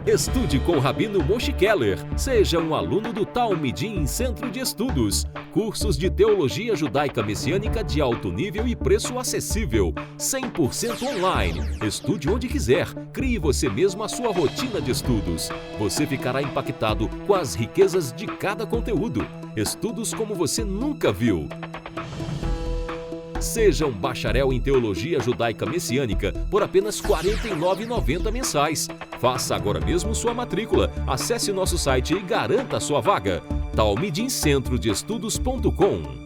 Estude com o Rabino Moshe Keller. Seja um aluno do Talmidim Centro de Estudos. Cursos de Teologia Judaica Messiânica de alto nível e preço acessível. 100% online. Estude onde quiser. Crie você mesmo a sua rotina de estudos. Você ficará impactado com as riquezas de cada conteúdo. Estudos como você nunca viu. Seja um bacharel em Teologia Judaica Messiânica por apenas R$ 49,90 mensais. Faça agora mesmo sua matrícula. Acesse nosso site e garanta a sua vaga. talmidincentrodeestudos.com.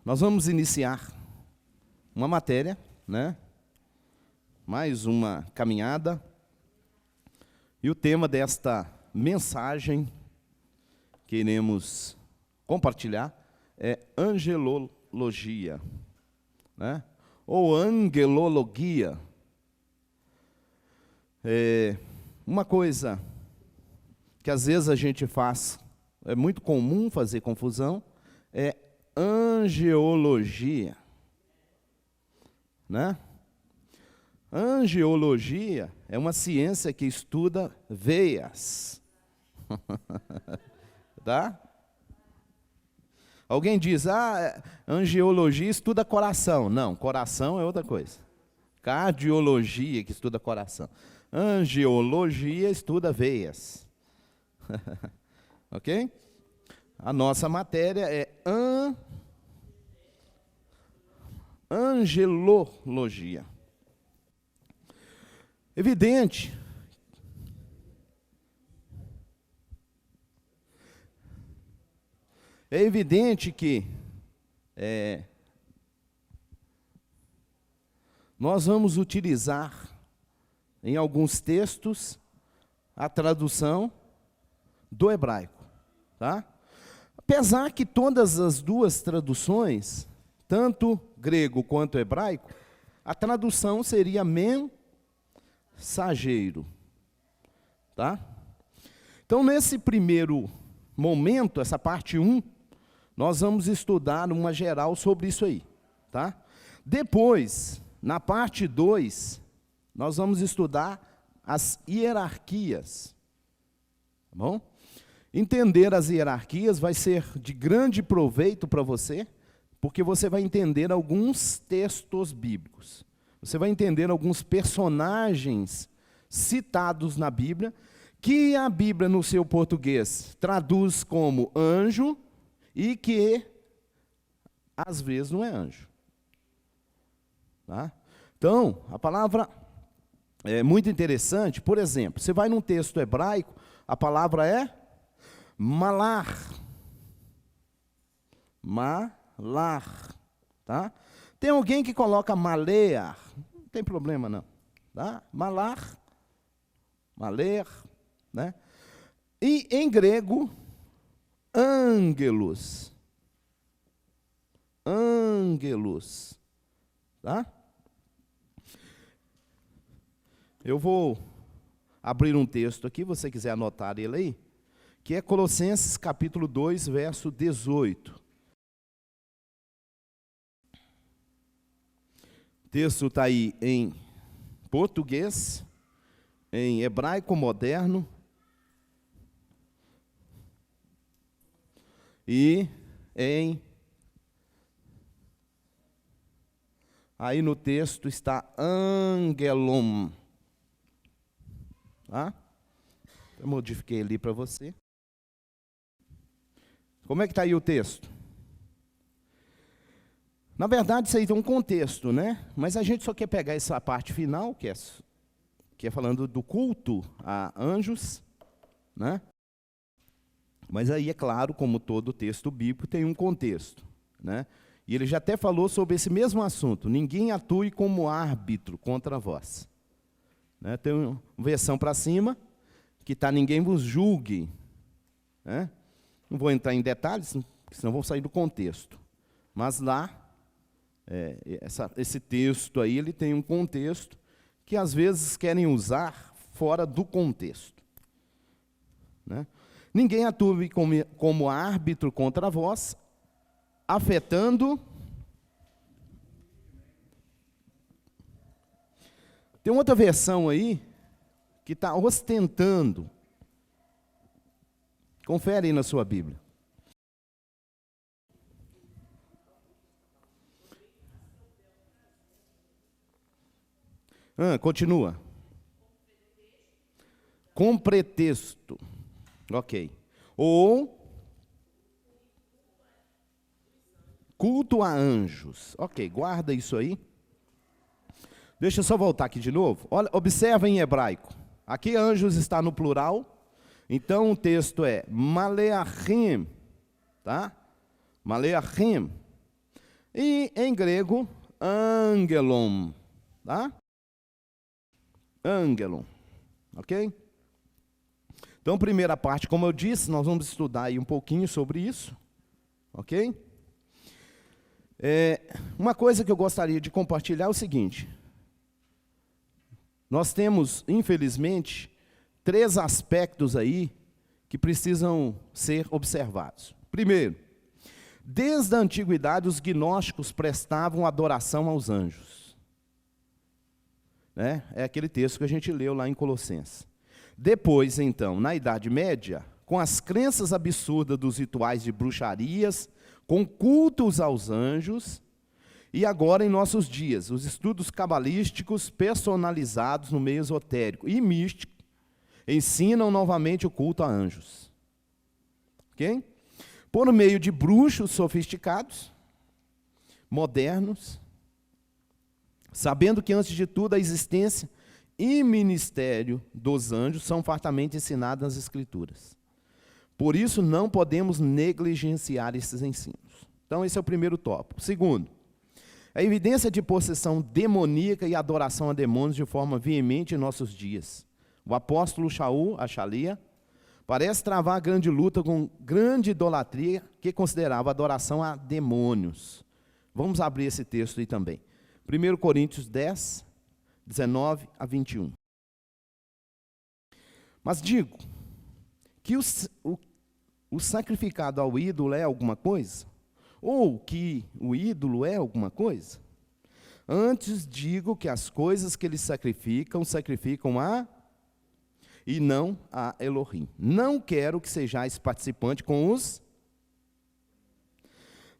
Nós vamos iniciar uma matéria, mais uma caminhada. E o tema desta mensagem que iremos compartilhar é angelologia, ou angelologia. Uma coisa que às vezes a gente faz, é muito comum fazer confusão, é angeologia, Angeologia é uma ciência que estuda veias, tá? Alguém diz, angiologia estuda coração. Não, coração é outra coisa. Cardiologia que estuda coração. Angiologia estuda veias. Ok? A nossa matéria é angelologia. Evidente que nós vamos utilizar em alguns textos a tradução do hebraico, tá? Apesar que todas as duas traduções, tanto grego quanto hebraico, a tradução seria mensageiro, tá? Então, nesse primeiro momento, essa parte 1, nós vamos estudar uma geral sobre isso aí, tá? Depois, na parte 2, nós vamos estudar as hierarquias, tá bom? Entender as hierarquias vai ser de grande proveito para você, porque você vai entender alguns textos bíblicos. Você vai entender alguns personagens citados na Bíblia, que a Bíblia, no seu português, traduz como anjo, e que, às vezes, não é anjo. Tá? Então, a palavra é muito interessante. Por exemplo, você vai num texto hebraico, a palavra é malar. Malar. Tá? Tem alguém que coloca malear. Não tem problema, não. Tá? Malar. Maler. E em grego, ângelos. Ângelos. Tá? Eu vou abrir um texto aqui, você quiser anotar ele aí, que é Colossenses capítulo 2, verso 18. O texto está aí em português, em hebraico moderno e aí no texto está angelon. Tá? Eu modifiquei ali para você. Como é que está aí o texto? Na verdade, isso aí tem um contexto, Mas a gente só quer pegar essa parte final, que é falando do culto a anjos, Mas aí, é claro, como todo texto bíblico, tem um contexto, E ele já até falou sobre esse mesmo assunto. Ninguém atue como árbitro contra vós. Tem uma versão para cima, que está ninguém vos julgue. Não vou entrar em detalhes, senão vou sair do contexto. Mas lá, esse texto aí, ele tem um contexto que às vezes querem usar fora do contexto. Né? Ninguém atue como árbitro contra vós, afetando... Tem outra versão aí, que está ostentando. Confere aí na sua Bíblia. Continua. Com pretexto. Ok. Ou culto a anjos. Ok, guarda isso aí. Deixa eu só voltar aqui de novo. Olha, observa em hebraico. Aqui anjos está no plural. Então o texto é Maleachim. Tá? Maleachim. E em grego, angelon. Tá? Angelon. Ok? Então, primeira parte, como eu disse, nós vamos estudar aí um pouquinho sobre isso. Ok? Uma coisa que eu gostaria de compartilhar é o seguinte. Nós temos, infelizmente, 3 aspectos aí que precisam ser observados. Primeiro, desde a antiguidade, os gnósticos prestavam adoração aos anjos. Né? É aquele texto que a gente leu lá em Colossenses. Depois, então, na Idade Média, com as crenças absurdas dos rituais de bruxarias, com cultos aos anjos, e agora, em nossos dias, os estudos cabalísticos personalizados no meio esotérico e místico ensinam novamente o culto a anjos. Ok? Por meio de bruxos sofisticados, modernos, sabendo que, antes de tudo, a existência e ministério dos anjos são fartamente ensinados nas Escrituras. Por isso, não podemos negligenciar esses ensinos. Então, esse é o primeiro tópico. Segundo, a evidência de possessão demoníaca e adoração a demônios de forma veemente em nossos dias. O apóstolo Shaul, a Shalia, parece travar grande luta com grande idolatria que considerava adoração a demônios. Vamos abrir esse texto aí também. 1 Coríntios 10, 19 a 21. Mas digo que o sacrificado ao ídolo é alguma coisa? Ou que o ídolo é alguma coisa? Antes digo que as coisas que eles sacrificam, sacrificam a... e não a Elohim. Não quero que sejais participante com os...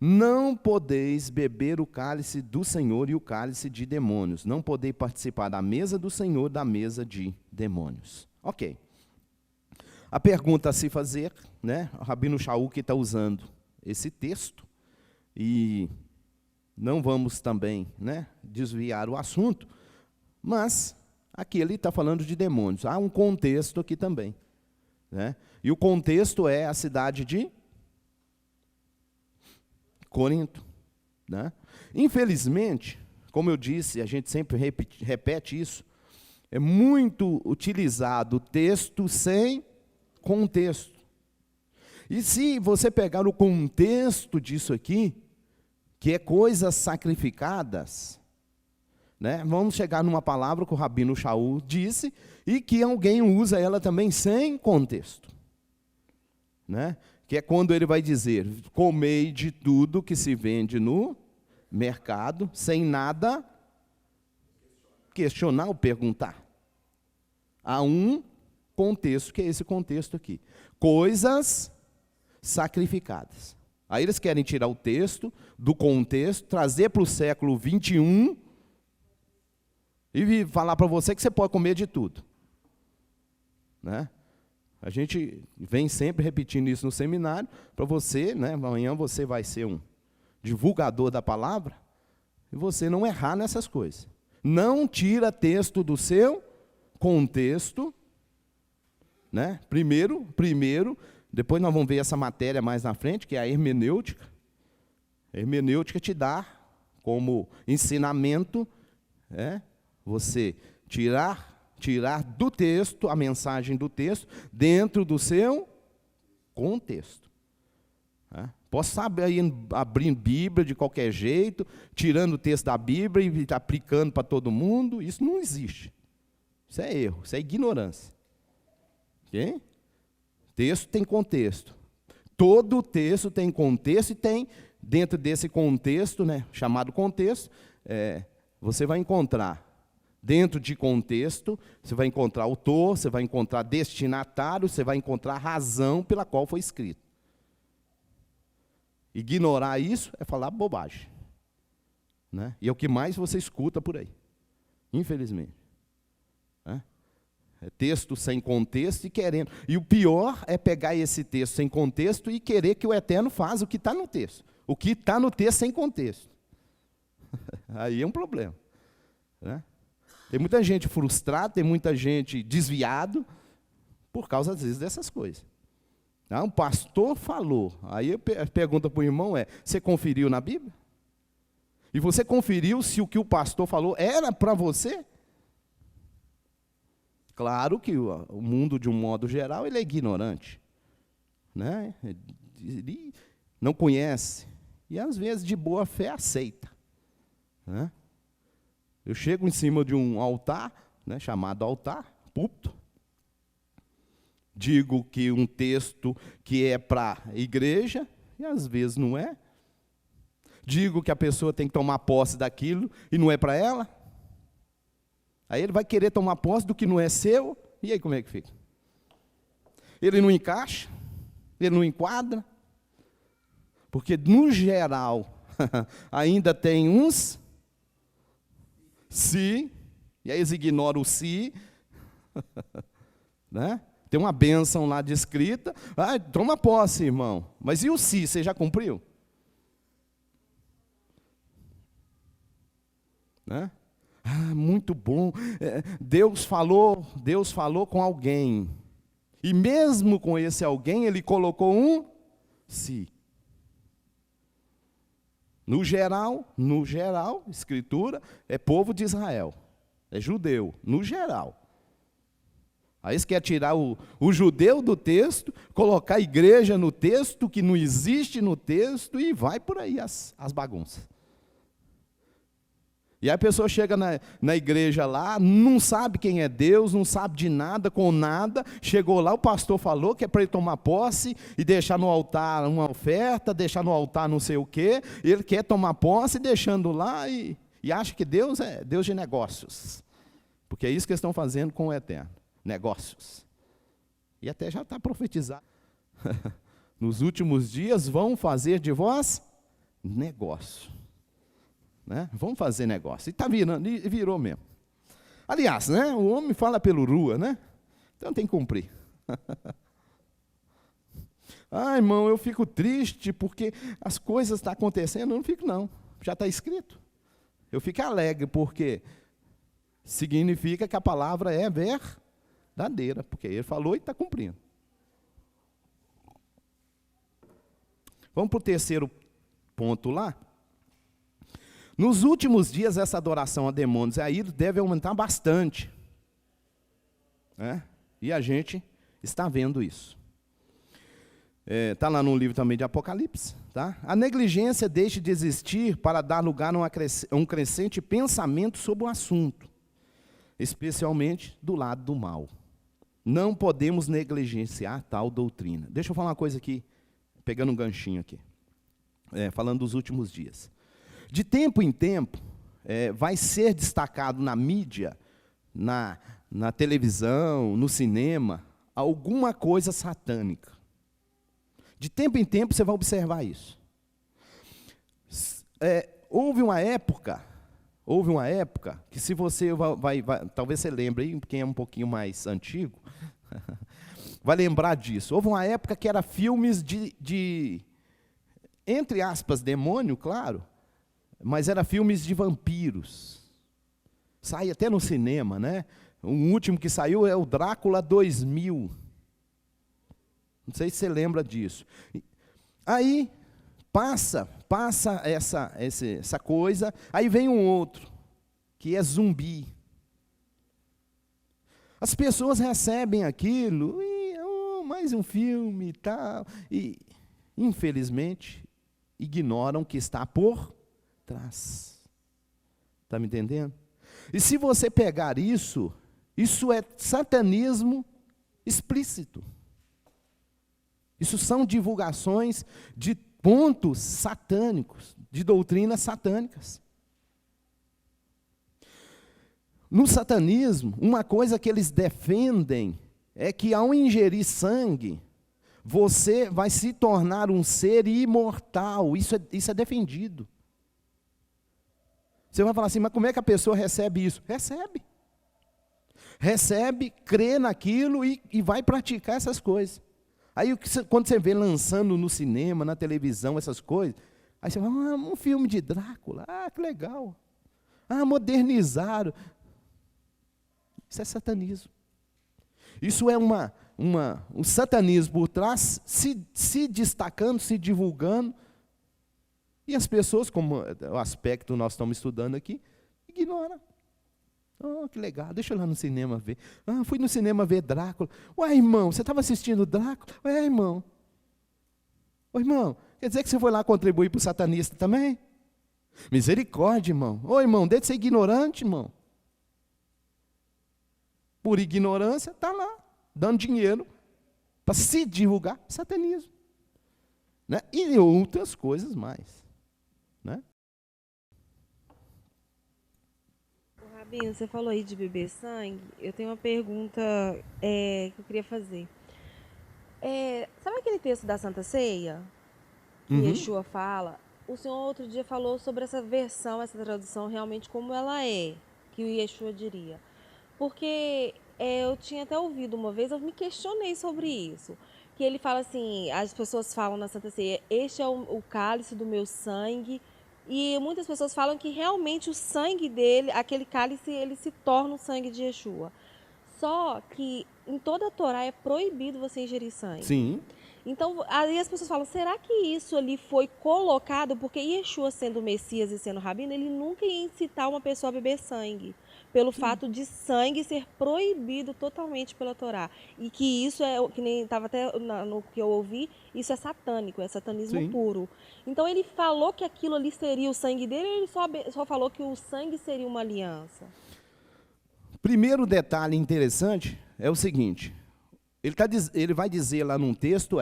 Não podeis beber o cálice do Senhor e o cálice de demônios. Não podeis participar da mesa do Senhor, da mesa de demônios. Ok. A pergunta a se fazer, né? O Rabino Shaul que está usando esse texto, e não vamos também, né, desviar o assunto, mas aqui ele está falando de demônios. Há um contexto aqui também. Né? E o contexto é a cidade de Corinto. Né? Infelizmente, como eu disse, a gente sempre repete isso, é muito utilizado o texto sem contexto. E se você pegar o contexto disso aqui, que é coisas sacrificadas, né? Vamos chegar numa palavra que o Rabino Shaul disse, e que alguém usa ela também sem contexto. Né? Que é quando ele vai dizer, comei de tudo que se vende no mercado, sem nada questionar ou perguntar. Há um contexto, que é esse contexto aqui. Coisas sacrificadas. Aí eles querem tirar o texto do contexto, trazer para o século 21 e falar para você que você pode comer de tudo. Né? A gente vem sempre repetindo isso no seminário, para você, né, amanhã você vai ser um divulgador da palavra, e você não errar nessas coisas. Não tira texto do seu contexto, né? Primeiro, depois nós vamos ver essa matéria mais na frente, que é a hermenêutica. A hermenêutica te dá como ensinamento, você tirar do texto, a mensagem do texto, dentro do seu contexto. Posso saber aí abrindo Bíblia de qualquer jeito, tirando o texto da Bíblia e aplicando para todo mundo. Isso não existe. Isso é erro, isso é ignorância. Okay? Texto tem contexto. Todo texto tem contexto e tem, dentro desse contexto, né, chamado contexto, você vai encontrar, dentro de contexto, você vai encontrar autor, você vai encontrar destinatário, você vai encontrar razão pela qual foi escrito. Ignorar isso é falar bobagem. Né? E é o que mais você escuta por aí, infelizmente. É texto sem contexto e querendo. E o pior é pegar esse texto sem contexto e querer que o Eterno faça o que está no texto. O que está no texto sem contexto. Aí é um problema. Né? Tem muita gente frustrada, tem muita gente desviado, por causa, às vezes, dessas coisas. Um pastor falou. Aí a pergunta para o irmão você conferiu na Bíblia? E você conferiu se o que o pastor falou era para você? Claro que o mundo, de um modo geral, ele é ignorante. Né? Ele não conhece. E, às vezes, de boa fé, aceita. Né? Eu chego em cima de um altar, né, chamado altar, púlpito, digo que um texto que é para a igreja, e às vezes não é. Digo que a pessoa tem que tomar posse daquilo, e não é para ela. Aí ele vai querer tomar posse do que não é seu, e aí como é que fica? Ele não encaixa, ele não enquadra, porque no geral, ainda tem uns se, e aí eles ignoram o se, né? Tem uma bênção lá descrita, toma posse, irmão. Mas e o se, você já cumpriu? Né? Muito bom. Deus falou com alguém. E mesmo com esse alguém, ele colocou um se. No geral, Escritura, é povo de Israel. É judeu, no geral. Aí você quer tirar o judeu do texto, colocar a igreja no texto, que não existe no texto, e vai por aí as bagunças. E aí a pessoa chega na igreja lá, não sabe quem é Deus, não sabe de nada, com nada. Chegou lá, o pastor falou que é para ele tomar posse e deixar no altar uma oferta, deixar no altar não sei o quê. Ele quer tomar posse, deixando lá, e acha que Deus é Deus de negócios. Porque é isso que eles estão fazendo com o Eterno. Negócios. E até já está profetizado. Nos últimos dias vão fazer de vós negócio. Né? Vamos fazer negócio. E está virando, e virou mesmo. Aliás, né, o homem fala pelo rua, né? Então tem que cumprir. Irmão, eu fico triste porque as coisas estão acontecendo. Eu não fico, não. Já está escrito. Eu fico alegre porque significa que a palavra é verdadeira, porque ele falou e está cumprindo. Vamos para o terceiro ponto lá. Nos últimos dias, essa adoração a demônios aí deve aumentar bastante. Né? E a gente está vendo isso. Está lá no livro também de Apocalipse. Tá? A negligência deixa de existir para dar lugar a um crescente pensamento sobre o assunto, especialmente do lado do mal. Não podemos negligenciar tal doutrina. Deixa eu falar uma coisa aqui, pegando um ganchinho aqui, falando dos últimos dias. De tempo em tempo, vai ser destacado na mídia, na televisão, no cinema, alguma coisa satânica. De tempo em tempo você vai observar isso. Houve uma época que, se você vai talvez você lembre, aí, quem é um pouquinho mais antigo, vai lembrar disso. Houve uma época que era filmes de entre aspas, demônio, claro, mas era filmes de vampiros. Sai até no cinema, né? O último que saiu é o Drácula 2000. Não sei se você lembra disso. Aí passa essa coisa, aí vem um outro, que é zumbi. As pessoas recebem aquilo, mais um filme e tal, e infelizmente, ignoram o que está por trás. Está me entendendo? E se você pegar isso é satanismo explícito. Isso são divulgações de pontos satânicos, de doutrinas satânicas. No satanismo, uma coisa que eles defendem é que ao ingerir sangue, você vai se tornar um ser imortal. Isso é defendido. Você vai falar assim, mas como é que a pessoa recebe isso? Recebe. Recebe, crê naquilo e vai praticar essas coisas. Aí quando você vê lançando no cinema, na televisão, essas coisas, aí você fala, um filme de Drácula, que legal. Modernizaram. Isso é satanismo. Isso é um satanismo por trás, se destacando, se divulgando, e as pessoas, como o aspecto que nós estamos estudando aqui, ignoram. Que legal, deixa eu ir lá no cinema ver. Fui no cinema ver Drácula. Ué, irmão, você estava assistindo Drácula? Ué, irmão. Ô, irmão, quer dizer que você foi lá contribuir para o satanista também? Misericórdia, irmão. Ô, irmão, deixa de ser ignorante, irmão. Por ignorância, está lá, dando dinheiro para se divulgar satanismo. Né? E outras coisas mais. Né? Rabino, você falou aí de beber sangue. Eu tenho uma pergunta que eu queria fazer. Sabe aquele texto da Santa Ceia? Que Yeshua fala? O senhor outro dia falou sobre essa versão, essa tradução, realmente como ela é, que o Yeshua diria. Porque eu tinha até ouvido uma vez, eu me questionei sobre isso. Que ele fala assim, as pessoas falam na Santa Ceia, este é o cálice do meu sangue. E muitas pessoas falam que realmente o sangue dele, aquele cálice, ele se torna o sangue de Yeshua. Só que em toda a Torá é proibido você ingerir sangue. Sim. Então, aí as pessoas falam, será que isso ali foi colocado? Porque Yeshua, sendo o Messias e sendo Rabino, ele nunca ia incitar uma pessoa a beber sangue. Pelo fato de sangue ser proibido totalmente pela Torá. E que isso é, que nem estava até no que eu ouvi, isso é satânico, é satanismo puro. Então ele falou que aquilo ali seria o sangue dele, ou ele só falou que o sangue seria uma aliança? Primeiro detalhe interessante é o seguinte, ele vai dizer lá num texto,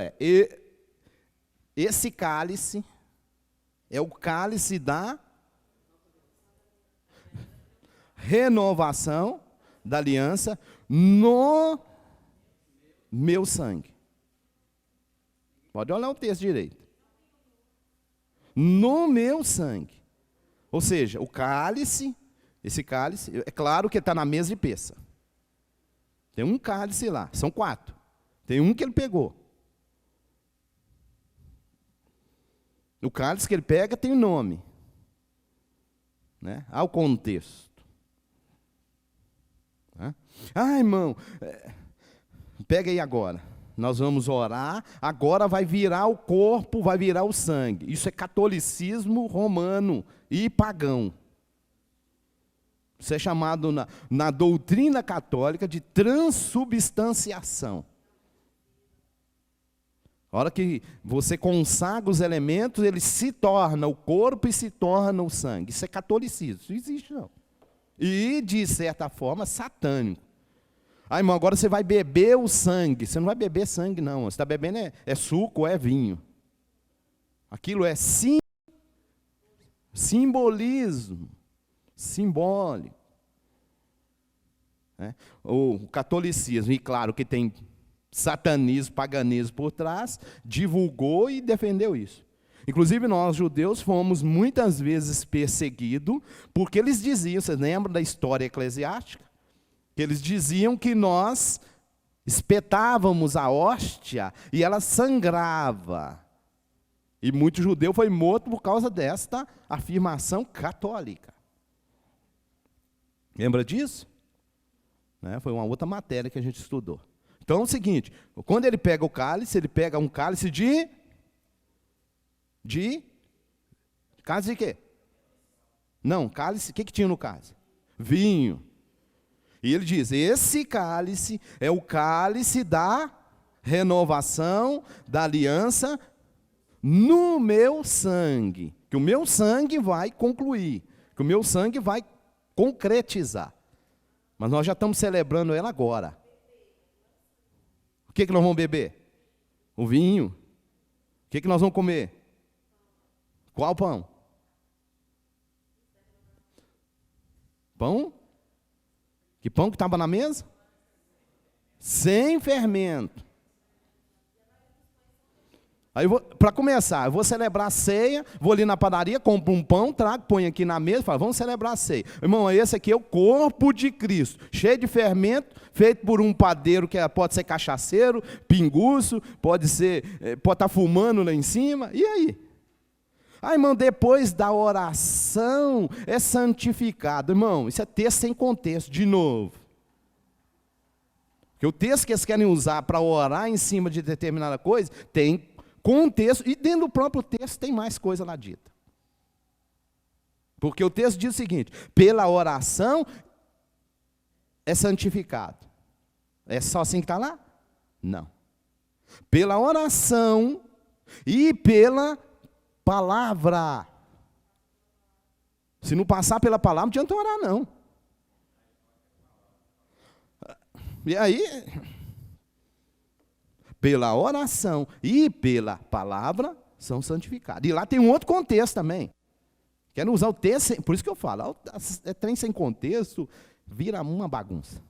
esse cálice é o cálice da renovação da aliança no meu sangue. Pode olhar o texto direito. No meu sangue. Ou seja, o cálice, esse cálice, é claro que está na mesa de peça. Tem um cálice lá, são 4. Tem um que ele pegou. O cálice que ele pega tem nome. Né? Há o contexto. Irmão, pega aí agora. Nós vamos orar, agora vai virar o corpo, vai virar o sangue. Isso é catolicismo romano e pagão. Isso é chamado na doutrina católica de transubstanciação. A hora que você consagra os elementos, ele se torna o corpo e se torna o sangue. Isso é catolicismo, isso não existe não. E, de certa forma, satânico. Irmão, agora você vai beber o sangue. Você não vai beber sangue, não. Você está bebendo é suco ou é vinho. Aquilo é simbolismo. Simbólico. O catolicismo, e claro que tem satanismo, paganismo por trás, divulgou e defendeu isso. Inclusive nós, judeus, fomos muitas vezes perseguidos, porque eles diziam, vocês lembram da história eclesiástica? Que eles diziam que nós espetávamos a hóstia e ela sangrava. E muito judeu foi morto por causa desta afirmação católica. Lembra disso? Foi uma outra matéria que a gente estudou. Então é o seguinte, quando ele pega o cálice, ele pega um cálice de cálice de quê? Não, cálice, o que tinha no cálice? Vinho. E ele diz, esse cálice é o cálice da renovação, da aliança no meu sangue. Que o meu sangue vai concluir, que o meu sangue vai concretizar. Mas nós já estamos celebrando ela agora. O que nós vamos beber? O vinho. O que nós vamos comer? Qual pão? Pão? Que pão que estava na mesa? Sem fermento. Aí, para começar, eu vou celebrar a ceia, vou ali na padaria, compro um pão, trago, ponho aqui na mesa e falo, vamos celebrar a ceia. Irmão, esse aqui é o corpo de Cristo, cheio de fermento, feito por um padeiro que pode ser cachaceiro, pinguço, pode estar fumando lá em cima, e aí? Ah, irmão, depois da oração é santificado. Irmão, isso é texto sem contexto, de novo. Porque o texto que eles querem usar para orar em cima de determinada coisa, tem contexto, e dentro do próprio texto tem mais coisa lá dita. Porque o texto diz o seguinte, pela oração é santificado. É só assim que está lá? Não. Pela oração e pela palavra. Se não passar pela palavra, não adianta orar, não. E aí, pela oração e pela palavra, são santificados. E lá tem um outro contexto também. Quero usar o texto, por isso que eu falo, é trem sem contexto, vira uma bagunça.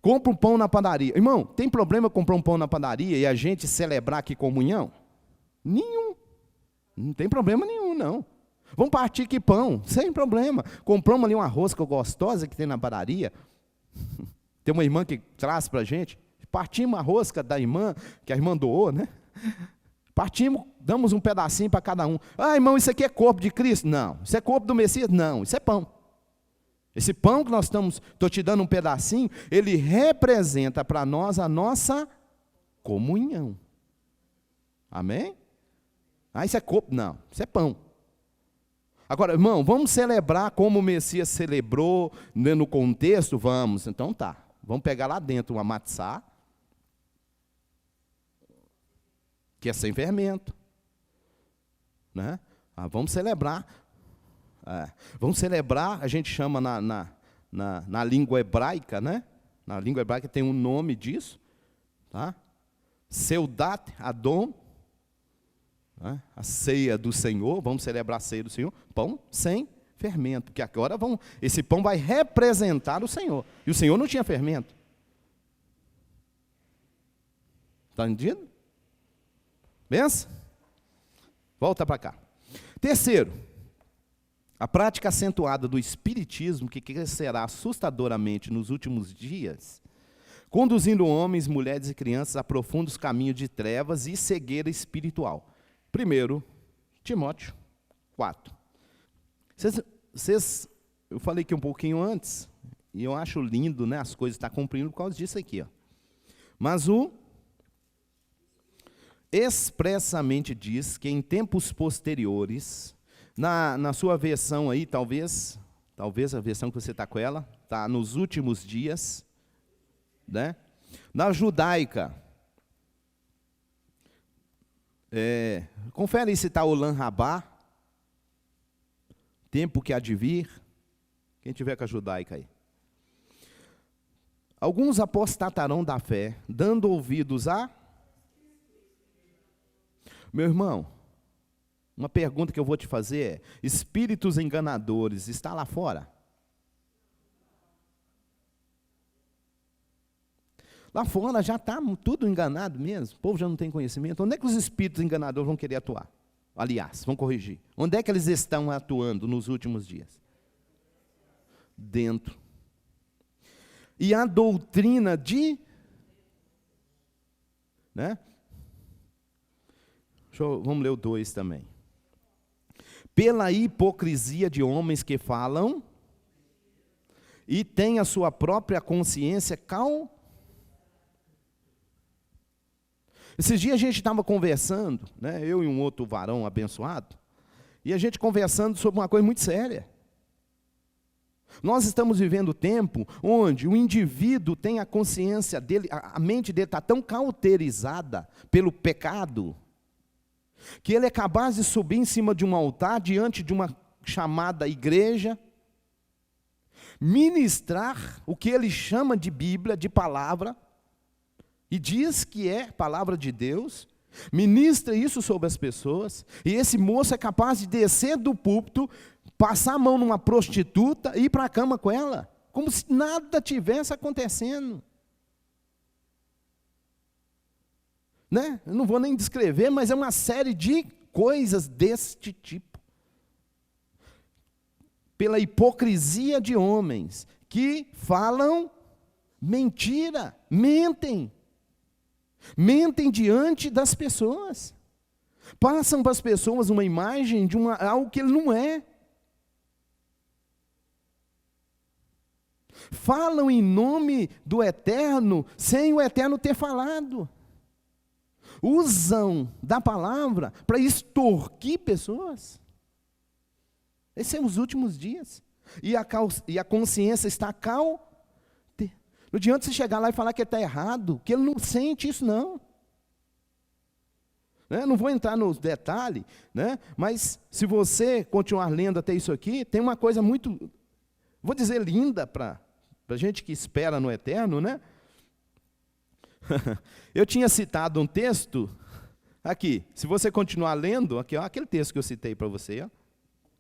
Compra um pão na padaria. Irmão, tem problema comprar um pão na padaria e a gente celebrar aqui comunhão? Nenhum. Não tem problema nenhum, não. Vamos partir aqui pão, sem problema. Compramos ali uma rosca gostosa que tem na padaria. Tem uma irmã que traz para a gente. Partimos a rosca da irmã, que a irmã doou, né? Partimos, damos um pedacinho para cada um. Ah, irmão, isso aqui é corpo de Cristo? Não. Isso é corpo do Messias? Não. Isso é pão. Esse pão que nós estou te dando um pedacinho, ele representa para nós a nossa comunhão. Amém? Ah, isso é corpo? Não. Isso é pão. Agora, irmão, vamos celebrar como o Messias celebrou, né, no contexto? Vamos. Então tá. Vamos pegar lá dentro uma matzá, que é sem fermento. Né? Ah, vamos celebrar. Vamos celebrar, a gente chama na língua hebraica, né? Na língua hebraica tem um nome disso. Tá? Seudat Adom. Né? A ceia do Senhor, vamos celebrar a ceia do Senhor. Pão sem fermento, porque agora esse pão vai representar o Senhor. E o Senhor não tinha fermento. Está entendido? Pensa? Volta para cá. Terceiro, a prática acentuada do espiritismo, que crescerá assustadoramente nos últimos dias, conduzindo homens, mulheres e crianças a profundos caminhos de trevas e cegueira espiritual. 1 Timóteo 4. Eu falei aqui um pouquinho antes, e eu acho lindo, né, as coisas estão cumprindo por causa disso aqui. Ó. Mas expressamente diz que em tempos posteriores, na sua versão aí, talvez a versão que você está com ela, está nos últimos dias, né? Na judaica, confere se está Olam Rabá, tempo que há de vir, quem tiver com a judaica aí. Alguns apostatarão da fé, dando ouvidos a... Meu irmão, uma pergunta que eu vou te fazer é, espíritos enganadores, está lá fora? Lá fora já está tudo enganado mesmo, o povo já não tem conhecimento. Onde é que os espíritos enganadores vão querer atuar? Aliás, vão corrigir. Onde é que eles estão atuando nos últimos dias? Dentro. E a doutrina de... Né? Vamos ler o 2 também. Pela hipocrisia de homens que falam e têm a sua própria consciência Esses dias a gente estava conversando, né, eu e um outro varão abençoado, e a gente conversando sobre uma coisa muito séria. Nós estamos vivendo tempo onde o indivíduo tem a consciência dele, a mente dele está tão cauterizada pelo pecado, que ele é capaz de subir em cima de um altar, diante de uma chamada igreja, ministrar o que ele chama de Bíblia, de palavra, e diz que é palavra de Deus, ministra isso sobre as pessoas, e esse moço é capaz de descer do púlpito, passar a mão numa prostituta e ir para a cama com ela, como se nada tivesse acontecendo. Né? Eu não vou nem descrever, mas é uma série de coisas deste tipo. Pela hipocrisia de homens que falam mentira, mentem diante das pessoas, passam para as pessoas uma imagem de algo que ele não é. Falam em nome do Eterno, sem o Eterno ter falado. Usam da palavra para extorquir pessoas. Esses são os últimos dias. E a consciência está calma. Não adianta você chegar lá e falar que está errado, que ele não sente isso, não. Né? Não vou entrar nos detalhes, né? Mas se você continuar lendo até isso aqui, tem uma coisa muito, vou dizer, linda para a gente que espera no Eterno, né? Eu tinha citado um texto, aqui, se você continuar lendo, aqui, ó, aquele texto que eu citei para você, ó,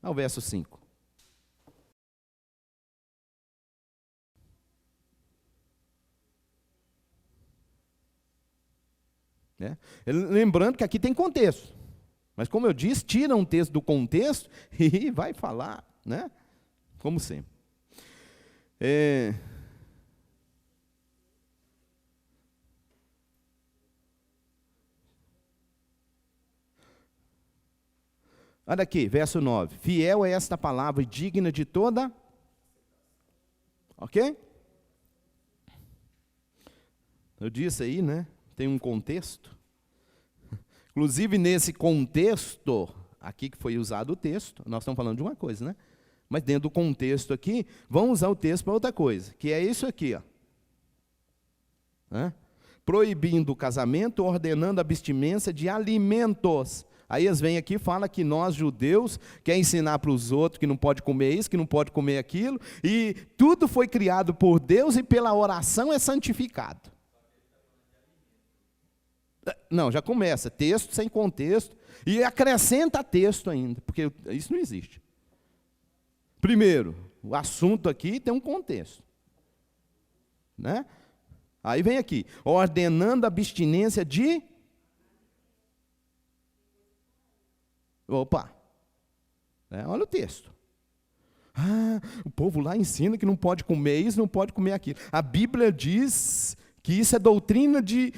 ao verso 5. Lembrando que aqui tem contexto, mas como eu disse, tira um texto do contexto e vai falar, né? Como sempre. Olha aqui, verso 9. Fiel é esta palavra e digna de toda. Ok? Eu disse aí, né? Tem um contexto. Inclusive, nesse contexto, aqui que foi usado o texto, nós estamos falando de uma coisa, né? Mas dentro do contexto aqui, vamos usar o texto para outra coisa, que é isso aqui, ó. Proibindo o casamento, ordenando a abstinência de alimentos. Aí eles vêm aqui e falam que nós, judeus, quer ensinar para os outros que não pode comer isso, que não pode comer aquilo, e tudo foi criado por Deus e pela oração é santificado. Não, já começa, texto sem contexto, e acrescenta texto ainda, porque isso não existe. Primeiro, o assunto aqui tem um contexto. Né? Aí vem aqui, ordenando a abstinência de... Opa, olha o texto. O povo lá ensina que não pode comer isso, não pode comer aquilo. A Bíblia diz que isso é doutrina de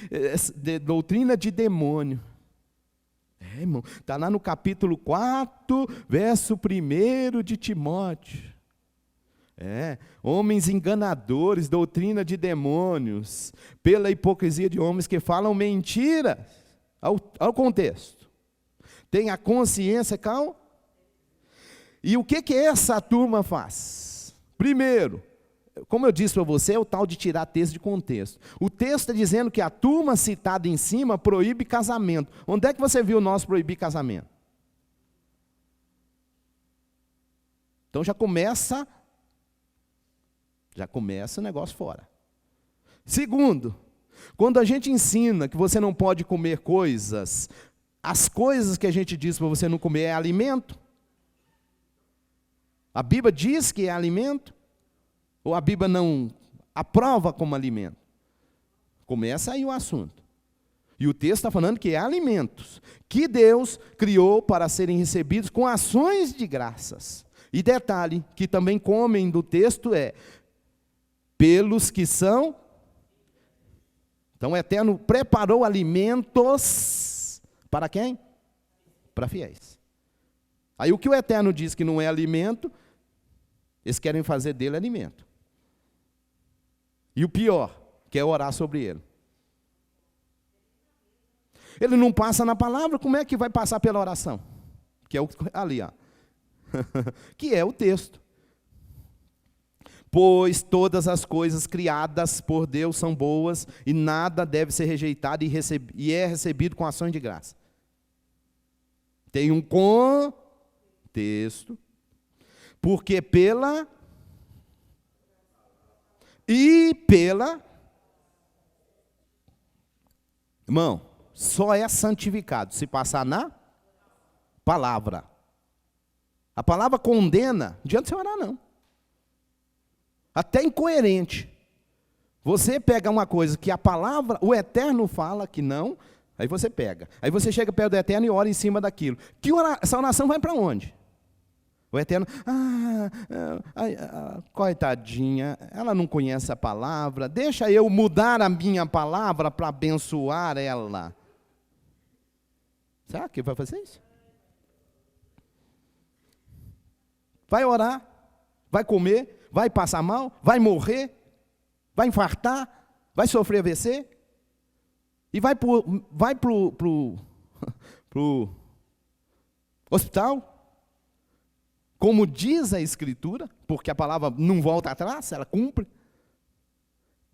demônio. Irmão, está lá no capítulo 4, verso 1 de Timóteo. Homens enganadores, doutrina de demônios, pela hipocrisia de homens que falam mentira. Ao contexto. Tem a consciência calma. E o que essa turma faz? Primeiro, como eu disse para você, é o tal de tirar texto de contexto. O texto está dizendo que a turma citada em cima proíbe casamento. Onde é que você viu nós proibir casamento? Então já começa o negócio fora. Segundo, quando a gente ensina que você não pode comer coisas, as coisas que a gente diz para você não comer é alimento? A Bíblia diz que é alimento? Ou a Bíblia não aprova como alimento? Começa aí o assunto. E o texto está falando que é alimentos, que Deus criou para serem recebidos com ações de graças. E detalhe, que também comem do texto pelos que são... Então o Eterno preparou alimentos para quem? Para fiéis. Aí o que o Eterno diz que não é alimento, eles querem fazer dele alimento. E o pior, que é orar sobre ele. Ele não passa na palavra, como é que vai passar pela oração? Que é ali, ó. Que é o texto. Pois todas as coisas criadas por Deus são boas, e nada deve ser rejeitado e é recebido com ações de graça. tem um contexto. Porque pela irmão, só é santificado se passar na palavra. A palavra condena, não adianta você orar não. Até incoerente. Você pega uma coisa que a palavra, o Eterno fala que não, aí você pega. Aí você chega perto do Eterno e ora em cima daquilo. Essa oração vai para onde? O Eterno, coitadinha, ela não conhece a palavra, deixa eu mudar a minha palavra para abençoar ela. Será que vai fazer isso? Vai orar, vai comer, vai passar mal, vai morrer, vai infartar, vai sofrer AVC, e vai pro hospital, como diz a Escritura, porque a palavra não volta atrás, ela cumpre.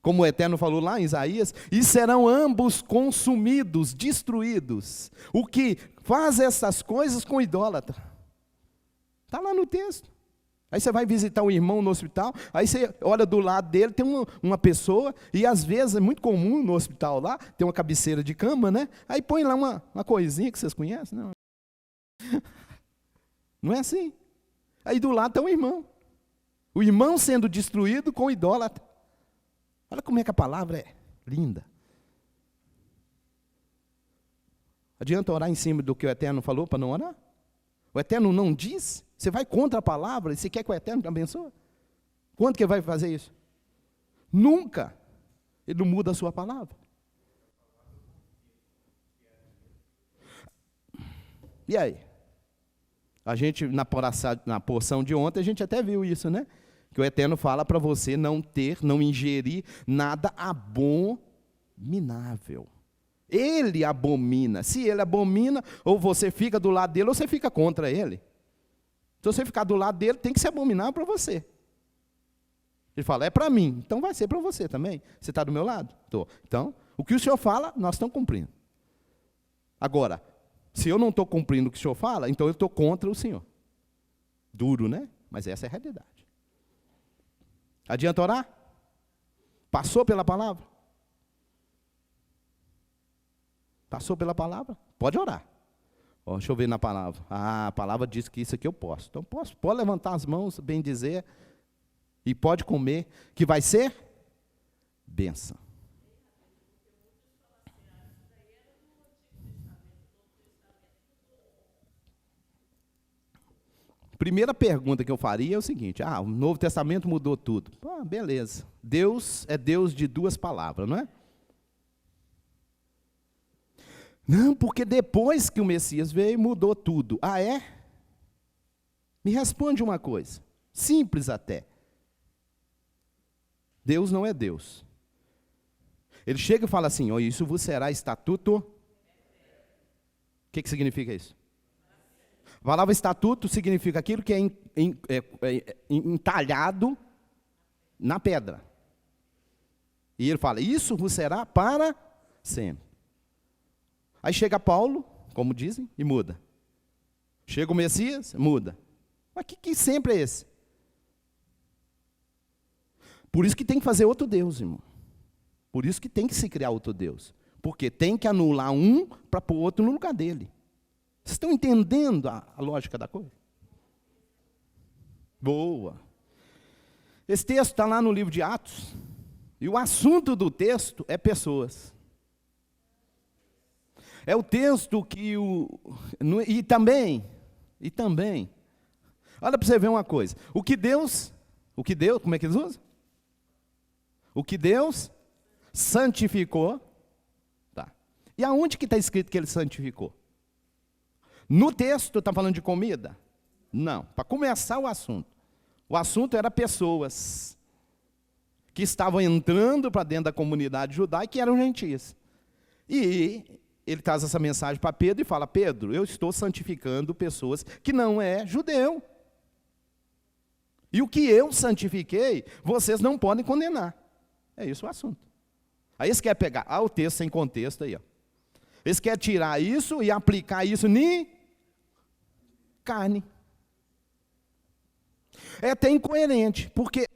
Como o Eterno falou lá em Isaías, e serão ambos consumidos, destruídos. O que faz essas coisas com o idólatra? Está lá no texto. Aí você vai visitar um irmão no hospital, aí você olha do lado dele, tem uma pessoa, e às vezes é muito comum no hospital lá, tem uma cabeceira de cama, né? Aí põe lá uma coisinha que vocês conhecem, não? Não é assim. Aí do lado tem um irmão. O irmão sendo destruído com o idólatra. Olha como é que a palavra é linda. Adianta orar em cima do que o Eterno falou para não orar? O Eterno não diz? Você vai contra a palavra e você quer que o Eterno te abençoe? Quando que ele vai fazer isso? Nunca. Ele não muda a sua palavra. E aí? A gente, na porção de ontem, a gente até viu isso, né? Que o Eterno fala para você não ingerir nada abominável. Ele abomina. Se ele abomina, ou você fica do lado dele, ou você fica contra ele. Se você ficar do lado dele, tem que se abominar para você. Ele fala, é para mim, então vai ser para você também. Você está do meu lado? Estou. Então, o que o Senhor fala, nós estamos cumprindo. Agora, se eu não estou cumprindo o que o Senhor fala, então eu estou contra o Senhor. Duro, né? Mas essa é a realidade. Adianta orar? Passou pela palavra? Passou pela palavra? Pode orar. Ó, deixa eu ver na palavra. Ah, a palavra diz que isso aqui eu posso. Então pode levantar as mãos, bem dizer, e pode comer, que vai ser bênção. Primeira pergunta que eu faria é o seguinte, o Novo Testamento mudou tudo. Beleza. Deus é Deus de duas palavras, não é? Não, porque depois que o Messias veio, mudou tudo. Ah, é? Me responde uma coisa, simples até. Deus não é Deus. Ele chega e fala assim, isso vos será estatuto. O que significa isso? A palavra estatuto significa aquilo que é entalhado na pedra. E ele fala, isso vos será para sempre. Aí chega Paulo, como dizem, e muda. Chega o Messias, muda. Mas que sempre é esse? Por isso que tem que fazer outro Deus, irmão. Por isso que tem que se criar outro Deus. Porque tem que anular um para pôr outro no lugar dele. Vocês estão entendendo a lógica da coisa? Boa. Esse texto está lá no livro de Atos. E o assunto do texto é pessoas. É o texto que E também, olha para você ver uma coisa. O que Deus, como é que eles usam? O que Deus santificou. Tá. E aonde que está escrito que ele santificou? No texto está falando de comida? Não, para começar o assunto era pessoas que estavam entrando para dentro da comunidade judaica e eram gentias. E ele traz essa mensagem para Pedro e fala, Pedro, eu estou santificando pessoas que não é judeu. E o que eu santifiquei, vocês não podem condenar. É isso o assunto. Aí eles querem pegar o texto sem contexto aí, ó. Eles querem tirar isso e aplicar isso carne. É até incoerente, porque,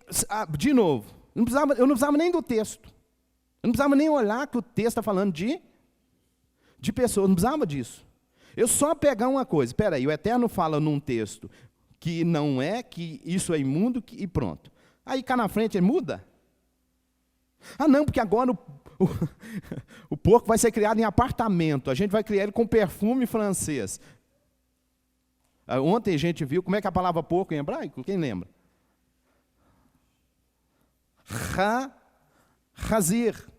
de novo, eu não precisava nem do texto. Eu não precisava nem olhar que o texto está falando de pessoas, não precisava disso. Eu só pegar uma coisa, espera aí, o Eterno fala num texto que não é, que isso é imundo, e pronto. Aí cá na frente ele muda. Ah não, porque agora o porco vai ser criado em apartamento, a gente vai criar ele com perfume francês. Ontem a gente viu, como é que é a palavra porco em hebraico? Quem lembra? Hazir.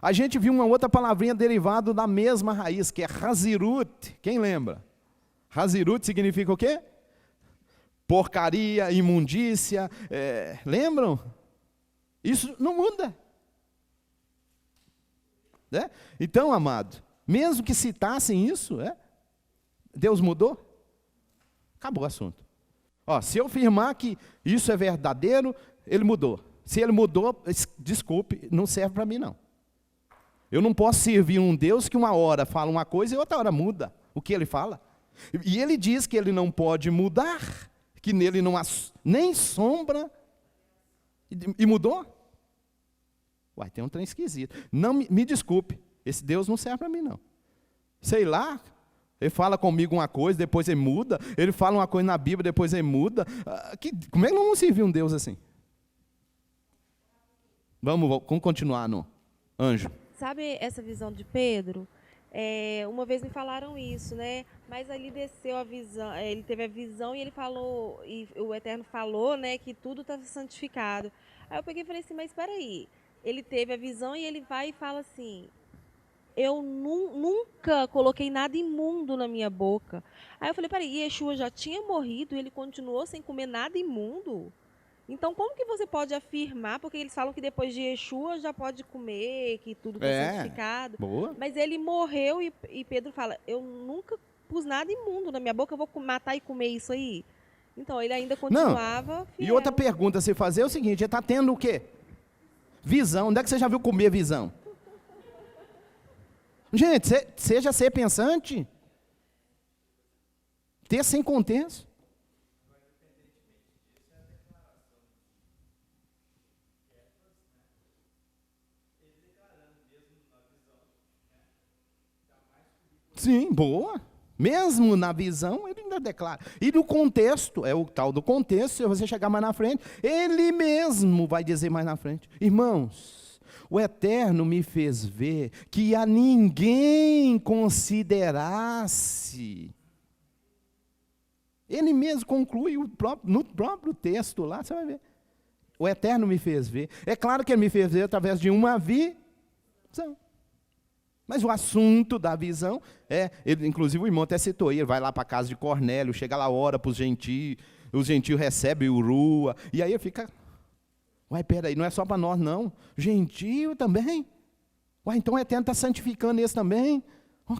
A gente viu uma outra palavrinha derivada da mesma raiz, que é Hazirut. Quem lembra? Hazirut significa o quê? Porcaria, imundícia. Lembram? Isso não muda. Né? Então, amado, mesmo que citassem isso, Deus mudou? Acabou o assunto. Se eu afirmar que isso é verdadeiro, ele mudou. Se ele mudou, desculpe, não serve para mim não. Eu não posso servir um Deus que uma hora fala uma coisa e outra hora muda o que ele fala. E ele diz que ele não pode mudar, que nele não há nem sombra, e mudou? Uai, tem um trem esquisito. Não, me desculpe, esse Deus não serve para mim não. Sei lá, ele fala comigo uma coisa, depois ele muda, ele fala uma coisa na Bíblia, depois ele muda. Como é que não vamos servir um Deus assim? Vamos continuar no anjo. Sabe essa visão de Pedro? Uma vez me falaram isso, né? Mas ali desceu a visão, ele teve a visão e ele falou, e o Eterno falou, né, que tudo está santificado. Aí eu peguei e falei assim, mas espera aí, ele teve a visão e ele vai e fala assim, eu nunca coloquei nada imundo na minha boca. Aí eu falei, peraí, Yeshua já tinha morrido e ele continuou sem comer nada imundo? Então, como que você pode afirmar, porque eles falam que depois de Yeshua já pode comer, que tudo está santificado. Boa. Mas ele morreu e Pedro fala, eu nunca pus nada imundo na minha boca, eu vou matar e comer isso aí? Então, ele ainda continuava fiel. E outra pergunta a se fazer é o seguinte, ele está tendo o quê? Visão. Onde é que você já viu comer visão? Gente, seja ser pensante. Ter sem contexto. Sim, boa. Mesmo na visão, ele ainda declara. E no contexto, é o tal do contexto, se você chegar mais na frente, ele mesmo vai dizer mais na frente. Irmãos, o Eterno me fez ver que a ninguém considerasse. Ele mesmo conclui no próprio texto lá, você vai ver. O Eterno me fez ver. É claro que ele me fez ver através de uma visão. Mas o assunto da visão inclusive o irmão até citou aí, ele vai lá para a casa de Cornélio, chega lá, ora para os gentios recebem o rua, e aí fica, uai, peraí, não é só para nós não, gentio também? Uai, então o Eterno está santificando esse também?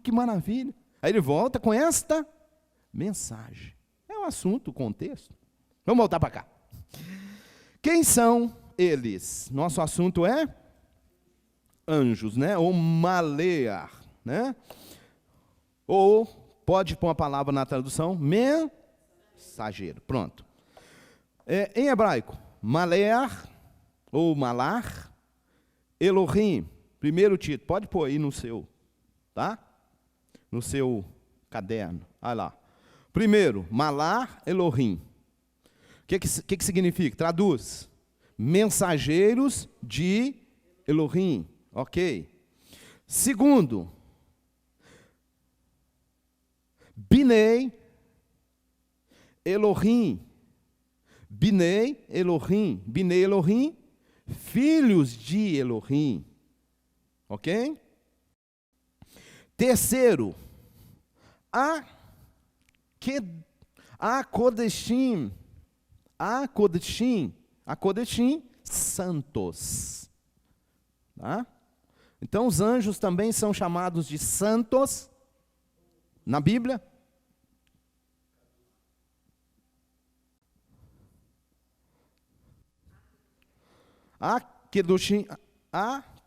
Que maravilha. Aí ele volta com esta mensagem. É um assunto, o contexto. Vamos voltar para cá. Quem são eles? Nosso assunto é anjos, né? Ou malear, né? Ou pode pôr uma palavra na tradução, mensageiro. Pronto. Em hebraico, malear ou malar, Elohim. Primeiro título, pode pôr aí no seu, tá? No seu caderno. Olha lá. Primeiro, malar, Elohim. O que significa? Traduz. Mensageiros de Elohim. Ok. Segundo, Binei Elohim. Binei Elohim. Binei Elohim, filhos de Elohim. Ok? Terceiro, Akodeshim. Akodeshim, santos. Tá? Então, os anjos também são chamados de santos na Bíblia.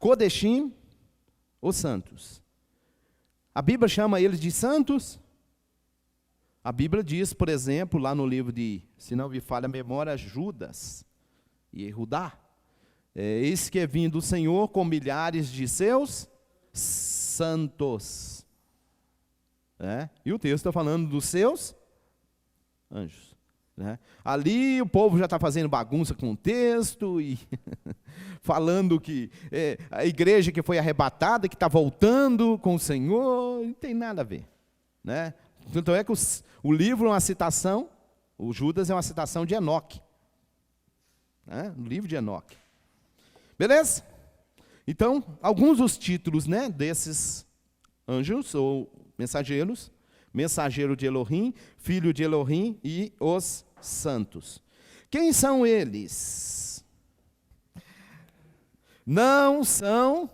Kodeshim, os santos. A Bíblia chama eles de santos? A Bíblia diz, por exemplo, lá no livro de, se não me falha a memória, Judas e Judá, eis que é vindo o Senhor com milhares de seus santos. E o texto está falando dos seus anjos. Ali o povo já está fazendo bagunça com o texto e falando que a igreja que foi arrebatada, que está voltando com o Senhor, não tem nada a ver. Tanto é que o livro é uma citação, o Judas é uma citação de Enoque. No livro de Enoque. Beleza? Então, alguns dos títulos desses anjos ou mensageiros: mensageiro de Elohim, filho de Elohim e os santos. Quem são eles? Não são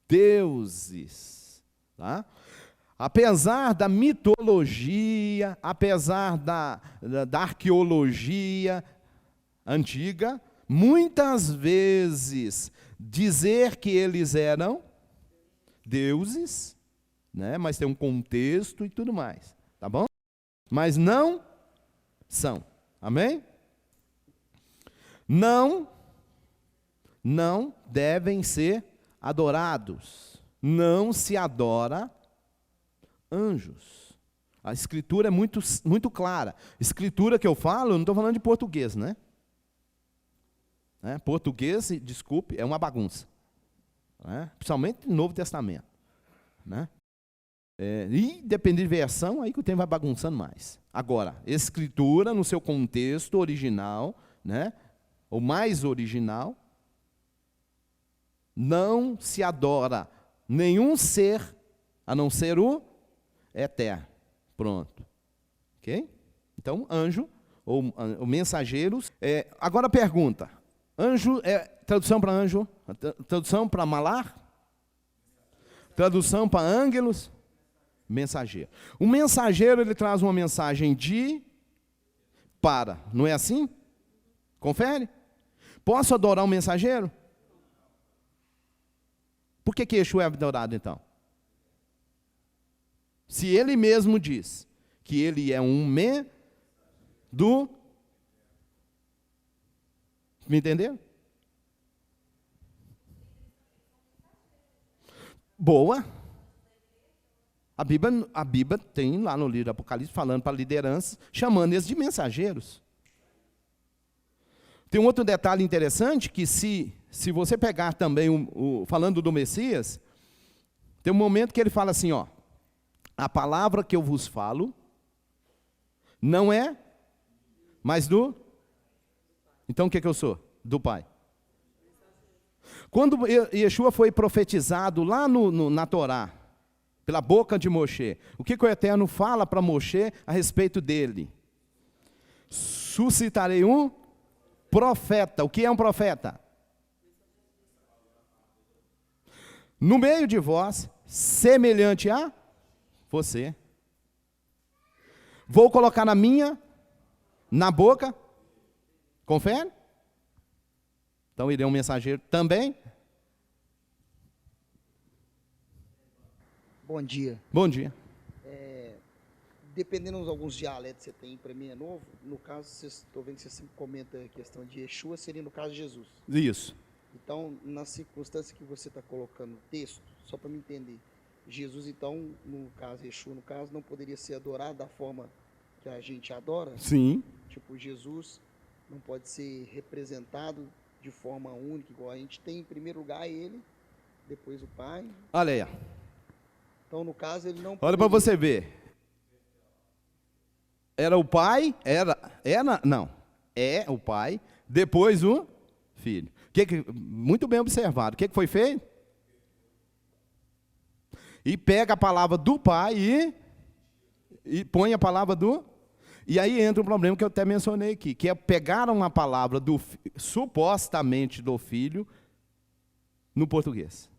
deuses, tá? Apesar da mitologia, apesar da arqueologia antiga, muitas vezes dizer que eles eram deuses, mas tem um contexto e tudo mais, tá bom? Mas não são, amém? Não devem ser adorados, não se adora anjos. A escritura é muito clara. Escritura que eu falo, eu não estou falando de português, Português, desculpe, é uma bagunça, principalmente no Novo Testamento, e dependendo de versão, aí que o tempo vai bagunçando mais. Agora, escritura no seu contexto original, ou mais original, não se adora nenhum ser a não ser o eterno. Pronto. Ok? Então, anjo ou mensageiros. Agora pergunta: anjo tradução para anjo? Tradução para malar? Tradução para ângelos? Mensageiro. O mensageiro, ele traz uma mensagem para. Não é assim? Confere? Posso adorar um mensageiro? Por que Yeshua é adorado, então? Se ele mesmo diz que ele é um Me entenderam? Boa. A Bíblia tem lá no livro do Apocalipse falando para lideranças, chamando eles de mensageiros. Tem um outro detalhe interessante, que se você pegar também, falando do Messias, tem um momento que ele fala assim, a palavra que eu vos falo não é mais então o que eu sou? Do Pai. Quando Yeshua foi profetizado lá na Torá, pela boca de Moshe, o que o Eterno fala para Moshe a respeito dele? Suscitarei um profeta. O que é um profeta? No meio de vós, semelhante a você. Vou colocar na boca. Confere? Então irei um mensageiro também. Bom dia. Bom dia. Dependendo de alguns dialetos que você tem, para mim é novo. No caso, estou vendo que você sempre comenta a questão de Yeshua, seria no caso de Jesus. Isso. Então, na circunstância que você está colocando o texto, só para me entender, Jesus, então, no caso, Yeshua, no caso, não poderia ser adorado da forma que a gente adora? Sim. Tipo, Jesus não pode ser representado de forma única, igual a gente tem, em primeiro lugar, ele, depois o Pai. Olha aí. Então, no caso, ele não poderia... Olha para você ver. Era o Pai, não. É o Pai, depois o Filho. Muito bem observado. O que foi feito? E pega a palavra do Pai e põe a palavra do... E aí entra um problema que eu até mencionei aqui, que é pegaram a palavra supostamente do Filho no português.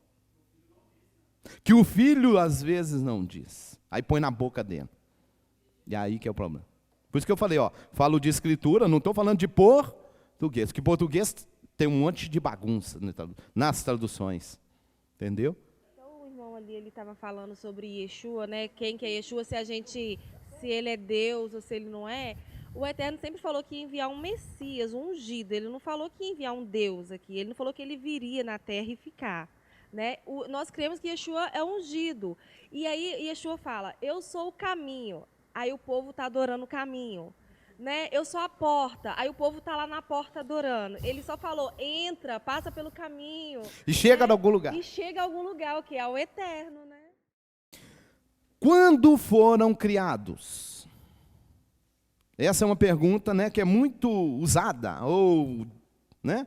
Que o Filho às vezes não diz. Aí põe na boca dele. E aí que é o problema. Por isso que eu falei, falo de escritura, não estou falando de português, porque português tem um monte de bagunça nas traduções. Entendeu? Então o irmão ali, ele estava falando sobre Yeshua, né? Quem que é Yeshua, se ele é Deus ou se ele não é. O Eterno sempre falou que ia enviar um Messias, um ungido. Ele não falou que ia enviar um Deus aqui. Ele não falou que ele viria na terra e ficar. Né? Nós cremos que Yeshua é ungido. E aí Yeshua fala, eu sou o caminho. Aí o povo está adorando o caminho. Né? Eu sou a porta. Aí o povo está lá na porta adorando. Ele só falou, entra, passa pelo caminho. E chega né? a algum lugar. E chega a algum lugar, o que é o Eterno. Né? Quando foram criados? Essa é uma pergunta, né, que é muito usada. Né?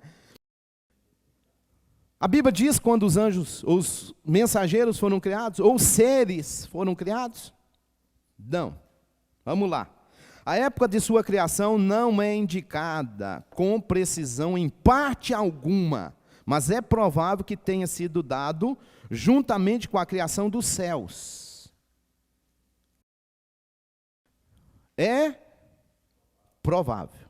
A Bíblia diz quando os anjos, os mensageiros foram criados, ou os seres foram criados? Não. Vamos lá. A época de sua criação não é indicada com precisão em parte alguma, mas é provável que tenha sido dado juntamente com a criação dos céus. É provável.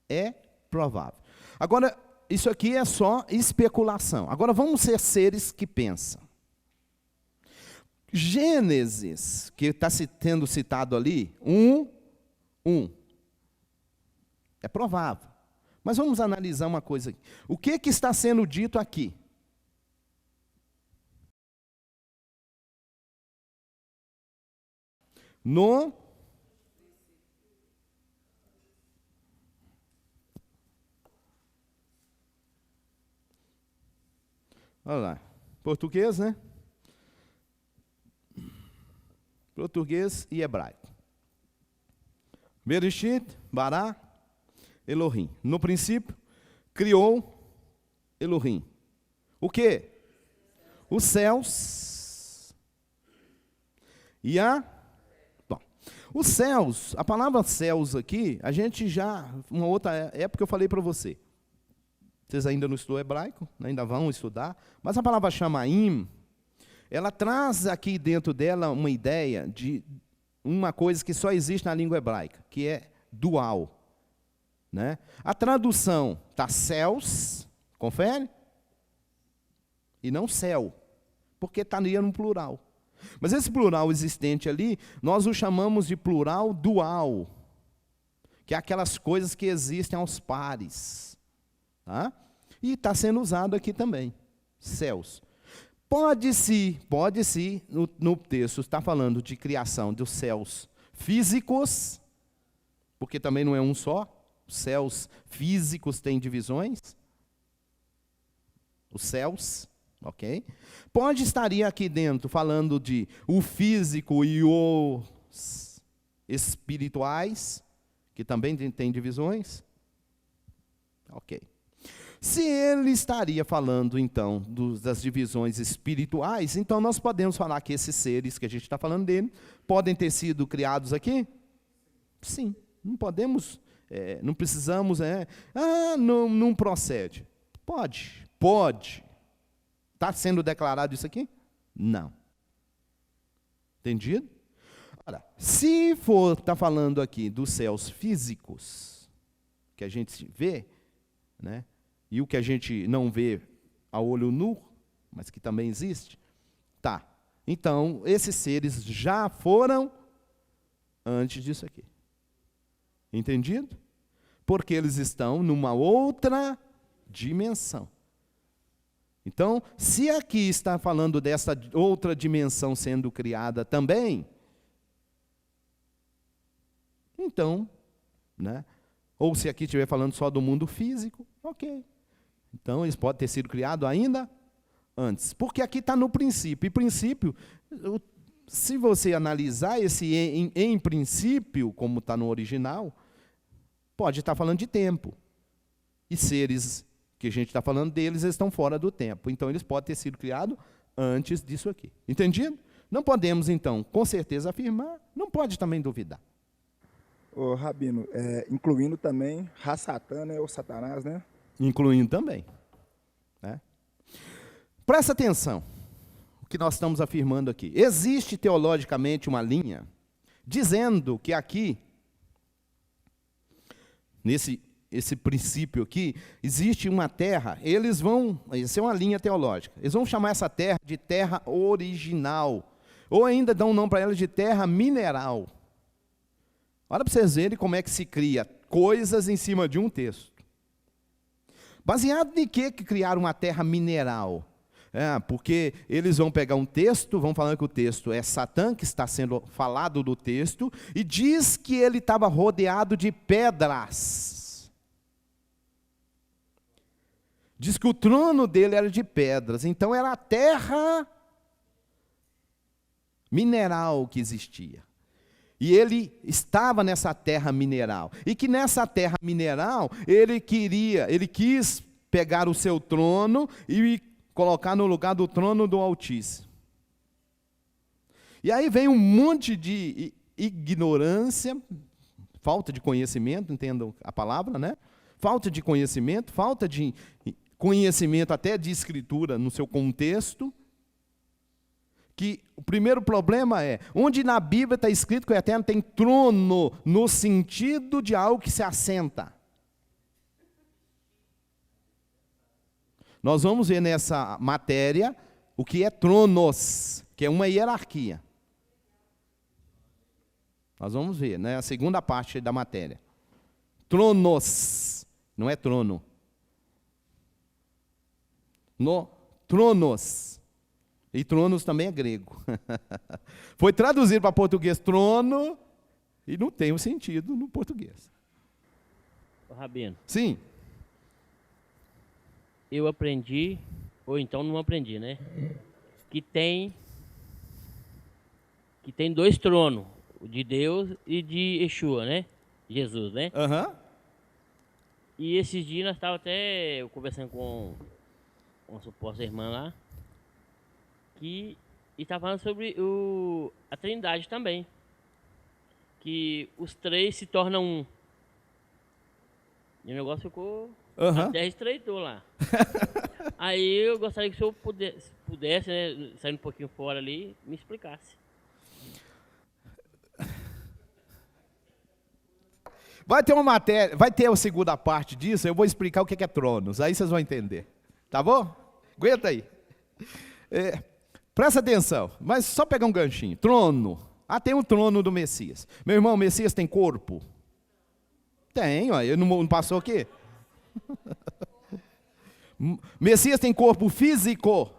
É provável. Agora, isso aqui é só especulação. Agora vamos ser seres que pensam. Gênesis, que está sendo citado ali, 1. É provável. Mas vamos analisar uma coisa aqui. O que está sendo dito aqui? Olha lá, português, né? Português e hebraico. Bereshit, Bará, Elohim. No princípio, criou Elohim. O quê? Os céus. Bom, os céus, a palavra céus aqui, a gente já, uma outra época eu falei para você. Vocês ainda não estudam hebraico, ainda vão estudar. Mas a palavra chamaim, ela traz aqui dentro dela uma ideia de uma coisa que só existe na língua hebraica, que é dual. Né? A tradução está céus, confere? E não céu, porque estaria no plural. Mas esse plural existente ali, nós o chamamos de plural dual, que é aquelas coisas que existem aos pares. Tá? E está sendo usado aqui também, céus. Pode-se, no texto está falando de criação dos céus físicos, porque também não é um só, os céus físicos têm divisões, os céus, ok? Pode estaria aqui dentro falando de o físico e os espirituais, que também tem divisões, ok. Se ele estaria falando, então, das divisões espirituais, então nós podemos falar que esses seres que a gente está falando dele, podem ter sido criados aqui? Sim, não podemos, não precisamos, não procede. Pode. Está sendo declarado isso aqui? Não. Entendido? Ora, se está falando aqui dos céus físicos, que a gente vê, né? E o que a gente não vê a olho nu, mas que também existe, tá. Então, esses seres já foram antes disso aqui. Entendido? Porque eles estão numa outra dimensão. Então, se aqui está falando dessa outra dimensão sendo criada também, então, né? Ou se aqui estiver falando só do mundo físico, ok. Então, eles podem ter sido criados ainda antes. Porque aqui está no princípio. E princípio, se você analisar esse em princípio, como está no original, pode estar falando de tempo. E seres que a gente está falando deles, eles estão fora do tempo. Então, eles podem ter sido criados antes disso aqui. Entendido? Não podemos, então, com certeza afirmar, não pode também duvidar. Ô, Rabino, incluindo também Ra-Satã, né, ou Satanás, né? Incluindo também. Né? Presta atenção o que nós estamos afirmando aqui. Existe teologicamente uma linha dizendo que aqui, nesse esse princípio aqui, existe uma terra, eles vão, isso é uma linha teológica, eles vão chamar essa terra de terra original, ou ainda dão um nome para ela de terra mineral. Olha para vocês verem como é que se cria coisas em cima de um texto. Baseado em que criaram uma terra mineral? Porque eles vão pegar um texto, vão falando que o texto é Satã, que está sendo falado do texto, e diz que ele estava rodeado de pedras. Diz que o trono dele era de pedras, então era a terra mineral que existia. E ele estava nessa terra mineral. E que nessa terra mineral, ele quis pegar o seu trono e colocar no lugar do trono do Altíssimo. E aí vem um monte de ignorância, falta de conhecimento, entendam a palavra, né? Falta de conhecimento até de escritura no seu contexto. Que o primeiro problema é, onde na Bíblia está escrito que o Eterno tem trono, no sentido de algo que se assenta. Nós vamos ver nessa matéria o que é tronos, que é uma hierarquia. Nós vamos ver, né, a segunda parte da matéria. Tronos, não é trono. No tronos. E tronos também é grego. Foi traduzido para português trono e não tem um sentido no português. Rabino. Sim. Eu aprendi, ou então não aprendi, né? Que tem dois tronos, o de Deus e de Yeshua, né? Jesus, né? Aham. E esses dias nós estávamos até conversando com uma suposta irmã lá, que estava falando sobre a Trindade também. Que os três se tornam um. E o negócio ficou... A terra estreitou lá. Aí eu gostaria que o senhor pudesse, né, sair um pouquinho fora ali, me explicasse. Vai ter uma matéria, vai ter a segunda parte disso, eu vou explicar o que é tronos, aí vocês vão entender. Tá bom? Aguenta aí. Presta atenção, mas só pegar um ganchinho. Trono. Tem o trono do Messias. Meu irmão, o Messias tem corpo? Tem, ó, não passou aqui? Messias tem corpo físico?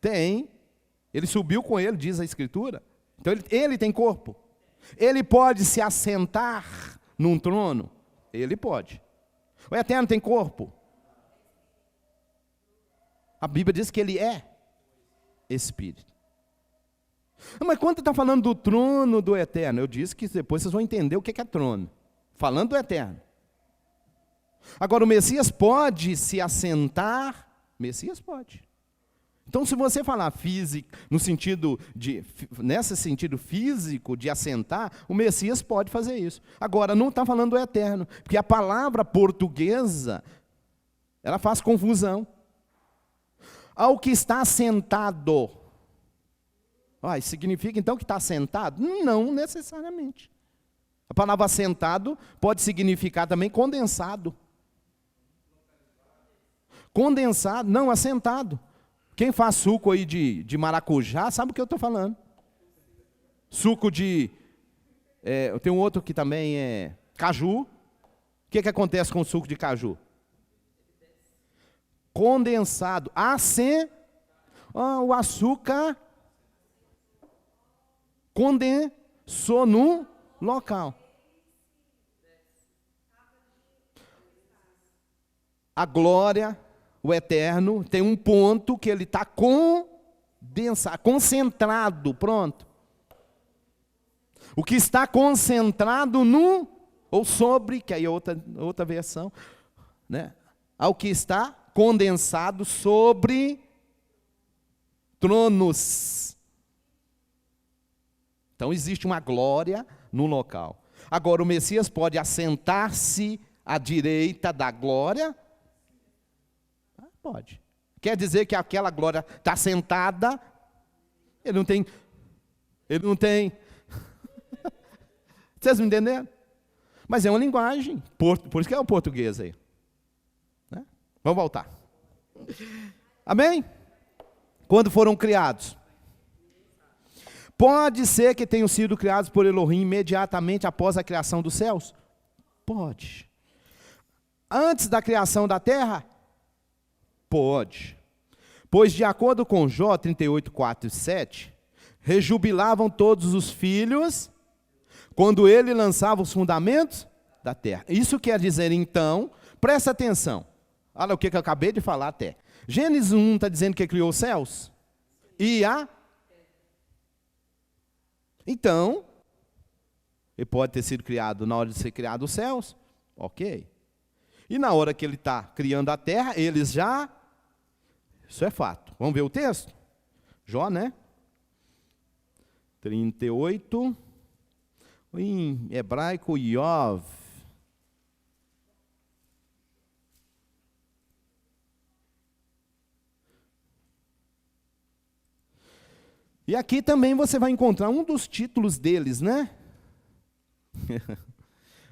Tem. Ele subiu com ele, diz a Escritura. Então ele tem corpo. Ele pode se assentar num trono? Ele pode. O Eterno tem corpo? A Bíblia diz que ele é Espírito. Mas quando está falando do trono do Eterno, eu disse que depois vocês vão entender o que é trono. Falando do Eterno. Agora, o Messias pode se assentar? Messias pode. Então, se você falar físico, nesse sentido físico de assentar, o Messias pode fazer isso. Agora, não está falando do Eterno, porque a palavra portuguesa, ela faz confusão. Ao que está assentado. Isso significa então que está assentado? Não necessariamente. A palavra assentado pode significar também condensado. Condensado, não, assentado. Quem faz suco aí de maracujá, sabe o que eu estou falando. Suco de... tem um outro que também é caju. O que acontece com o suco de caju? Condensado. O açúcar condensou no local. A glória, o Eterno, tem um ponto que ele está condensado, concentrado, pronto. O que está concentrado no, ou sobre, que aí é outra versão, né? Ao que está condensado sobre tronos. Então existe uma glória no local. Agora o Messias pode assentar-se à direita da glória? Pode. Quer dizer que aquela glória está sentada? Ele não tem. Vocês me entenderam? Mas é uma linguagem, por isso que é o português aí. Né? Vamos voltar. Amém? Quando foram criados? Pode ser que tenham sido criados por Elohim imediatamente após a criação dos céus? Pode. Antes da criação da terra? Pode. Pois de acordo com Jó 38, 4 e 7, rejubilavam todos os filhos quando ele lançava os fundamentos da terra. Isso quer dizer, então, presta atenção. Olha o que eu acabei de falar até. Gênesis 1 está dizendo que criou os céus. E a... Então, ele pode ter sido criado na hora de ser criado os céus. Ok. E na hora que ele está criando a terra, eles já... Isso é fato. Vamos ver o texto? Jó, né? 38. Em hebraico, Yov. E aqui também você vai encontrar um dos títulos deles, né?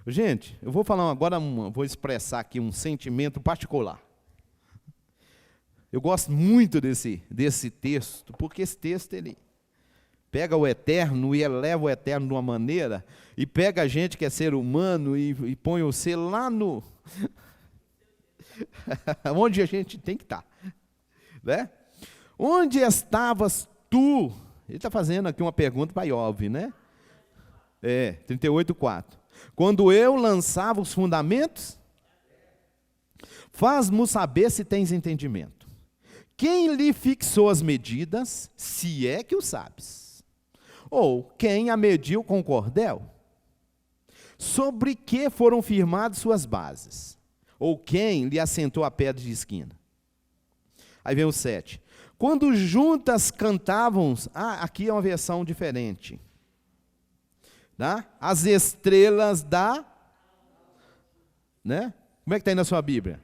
Gente, eu vou falar agora, vou expressar aqui um sentimento particular. Eu gosto muito desse texto, porque esse texto, ele pega o eterno e eleva o eterno de uma maneira, e pega a gente que é ser humano e põe o ser lá no... onde a gente tem que estar. Né? Onde estavas tu? Ele está fazendo aqui uma pergunta para Iov, né? 38:4. Quando eu lançava os fundamentos, faz-mo saber se tens entendimento. Quem lhe fixou as medidas, se é que o sabes? Ou quem a mediu com cordel? Sobre que foram firmadas suas bases? Ou quem lhe assentou a pedra de esquina? Aí vem o 7. Quando juntas cantavam, aqui é uma versão diferente. Tá? As estrelas da... Né? Como é que está aí na sua Bíblia?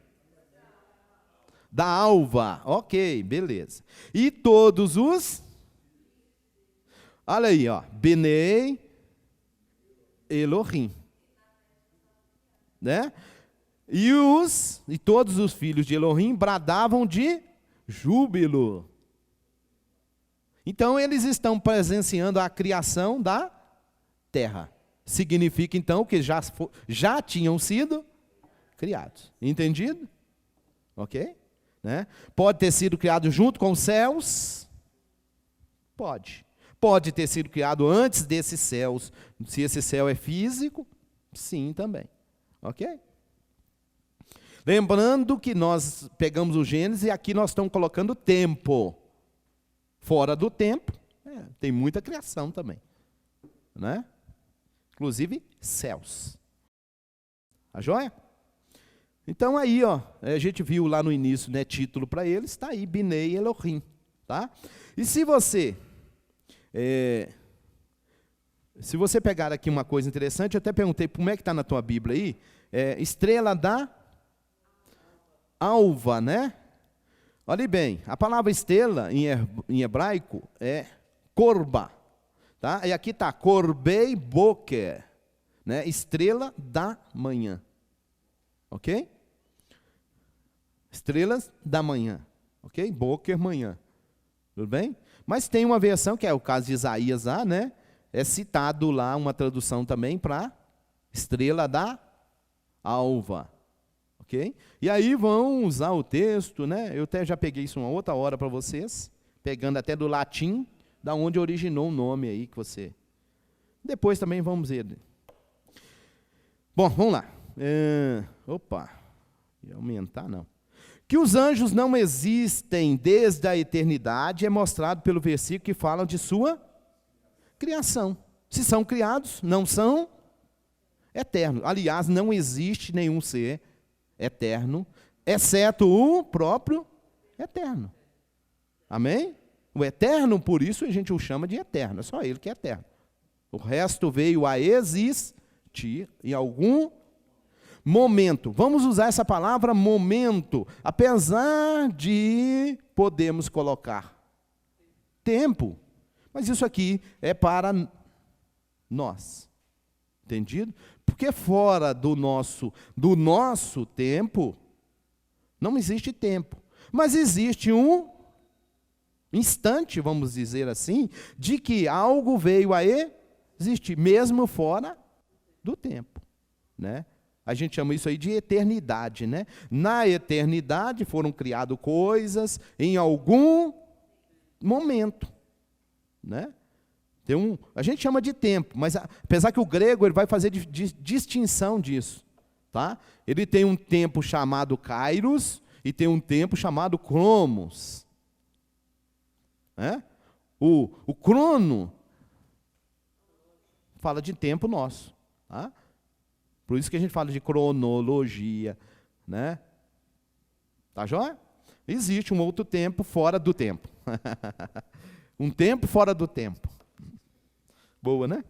Da alva. Ok, beleza. E todos os... Olha aí, ó. Benei Elohim. Né? E todos os filhos de Elohim bradavam de júbilo. Então, eles estão presenciando a criação da terra. Significa, então, que já tinham sido criados. Entendido? Ok? Né? Pode ter sido criado junto com os céus? Pode. Pode ter sido criado antes desses céus. Se esse céu é físico? Sim, também. Ok? Lembrando que nós pegamos o Gênesis e aqui nós estamos colocando tempo. Fora do tempo, tem muita criação também. Né? Inclusive, céus. A joia? Então aí, ó, a gente viu lá no início, né, título para eles, está aí, Binei Elohim. Tá? E se você pegar aqui uma coisa interessante, eu até perguntei, como é que está na tua Bíblia aí? Estrela da alva, né? Olhe bem, a palavra estrela em hebraico é korba, tá? E aqui está korbei boker, né? Estrela da manhã, ok? Estrelas da manhã, ok? Boker, manhã, tudo bem? Mas tem uma versão, que é o caso de Isaías lá, né? É citado lá uma tradução também para estrela da alva. Okay? E aí vão usar o texto, né? Eu até já peguei isso uma outra hora para vocês, pegando até do latim, da onde originou o nome aí que você... Depois também vamos ver. Bom, vamos lá. Ia aumentar, não. Que os anjos não existem desde a eternidade é mostrado pelo versículo que fala de sua criação. Se são criados, não são eternos. Aliás, não existe nenhum ser eterno, exceto o próprio eterno. Amém? O eterno, por isso a gente o chama de eterno, é só ele que é eterno. O resto veio a existir em algum momento. Vamos usar essa palavra momento, apesar de podemos colocar tempo, mas isso aqui é para nós. Entendido? Porque fora do nosso tempo, não existe tempo. Mas existe um instante, vamos dizer assim, de que algo veio a existir, mesmo fora do tempo, né? A gente chama isso aí de eternidade, né? Na eternidade foram criadas coisas em algum momento, né? A gente chama de tempo, mas apesar que o grego ele vai fazer distinção disso, tá? Ele tem um tempo chamado kairos e tem um tempo chamado cromos. O crono fala de tempo nosso, tá? Por isso que a gente fala de cronologia, né? Tá joia? Existe um outro tempo fora do tempo. Um tempo fora do tempo. Boa, né?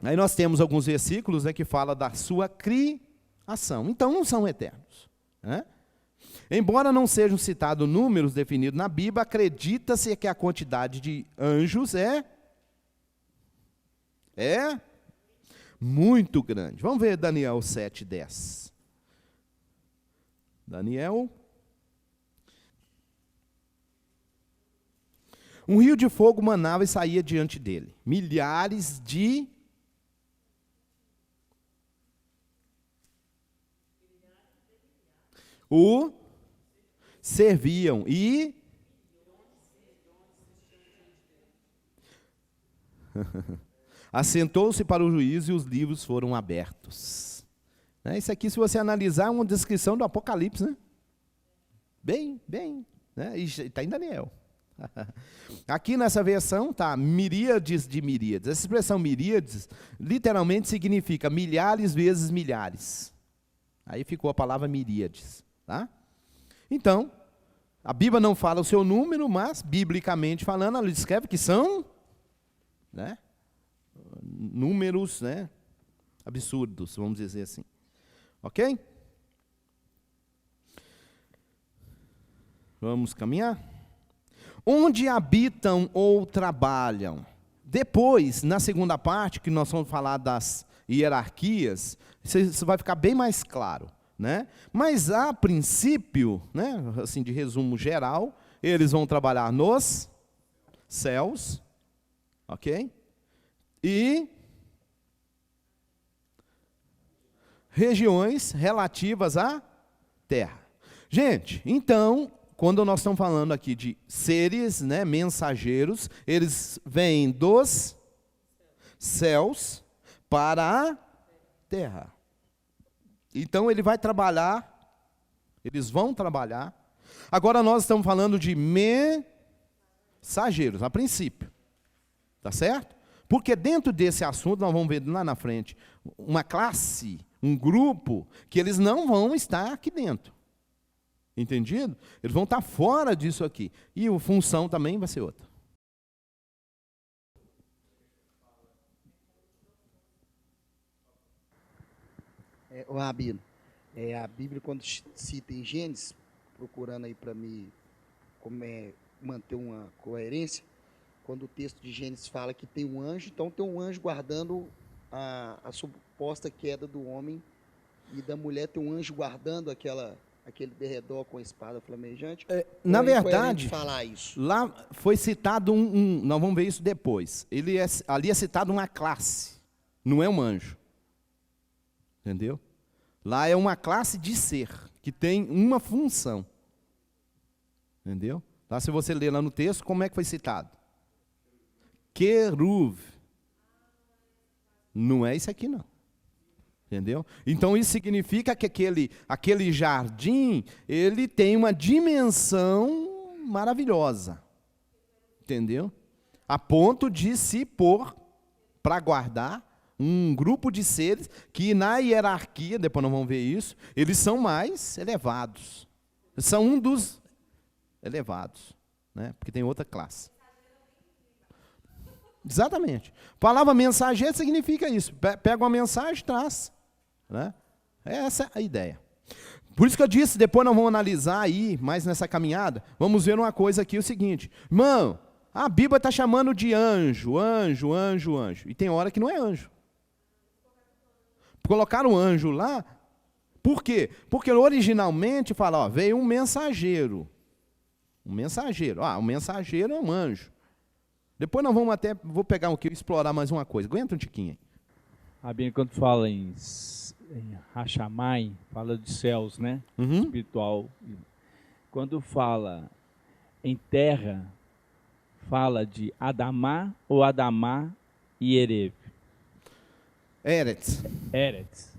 Aí nós temos alguns versículos, né, que falam da sua criação. Então, não são eternos, né? Embora não sejam citados números definidos na Bíblia, acredita-se que a quantidade de anjos é muito grande. Vamos ver Daniel 7:10. Daniel. Um rio de fogo manava e saía diante dele. Milhares de o serviam e assentou-se para o juízo e os livros foram abertos. Isso aqui, se você analisar, é uma descrição do Apocalipse, né? Bem, né? Está em Daniel. Aqui nessa versão está miríades de miríades. Essa expressão miríades literalmente significa milhares vezes milhares. Aí ficou a palavra miríades, tá? Então, a Bíblia não fala o seu número, mas biblicamente falando, ela descreve que são, né, números, né, absurdos, vamos dizer assim. OK? Vamos caminhar? Onde habitam ou trabalham? Depois, na segunda parte, que nós vamos falar das hierarquias, isso vai ficar bem mais claro, né? Mas, a princípio, né, assim, de resumo geral, eles vão trabalhar nos céus, ok? E regiões relativas à terra. Gente, então, quando nós estamos falando aqui de seres, né, mensageiros, eles vêm dos céus para a terra. Então, ele vai trabalhar, eles vão trabalhar. Agora, nós estamos falando de mensageiros, a princípio. Tá certo? Porque dentro desse assunto, nós vamos ver lá na frente, uma classe, um grupo, que eles não vão estar aqui dentro. Entendido? Eles vão estar fora disso aqui. E a função também vai ser outra. Rabino, a Bíblia, quando cita em Gênesis, procurando aí para mim manter uma coerência, quando o texto de Gênesis fala que tem um anjo, então tem um anjo guardando a suposta queda do homem, e da mulher tem um anjo guardando aquele derredor com a espada flamejante. Na verdade, falar isso? Lá foi citado nós vamos ver isso depois. Ali é citado uma classe, não é um anjo. Entendeu? Lá é uma classe de ser, que tem uma função. Entendeu? Lá, se você ler lá no texto, como é que foi citado? Queruv. Não é isso aqui, não. Entendeu? Então, isso significa que aquele jardim, ele tem uma dimensão maravilhosa. Entendeu? A ponto de se pôr para guardar um grupo de seres que, na hierarquia, depois nós vamos ver isso, eles são mais elevados. São um dos elevados, né? Porque tem outra classe. Exatamente. A palavra mensageiro significa isso. Pega uma mensagem e traz. Né? Essa é a ideia. Por isso que eu disse, depois nós vamos analisar aí, mais nessa caminhada, vamos ver uma coisa aqui, o seguinte. Irmão, a Bíblia está chamando de anjo, anjo, anjo, anjo. E tem hora que não é anjo. Colocaram o anjo lá, por quê? Porque originalmente fala, ó, veio um mensageiro. Um mensageiro. Ah, o mensageiro é um anjo. Depois nós vamos vou pegar aqui e explorar mais uma coisa. Aguenta um tiquinho aí. Rabino, quando fala em Hachamai, fala de céus, né? Espiritual. Quando fala em terra, fala de Adamá ou Adamá e Erev? Eretz. Eretz.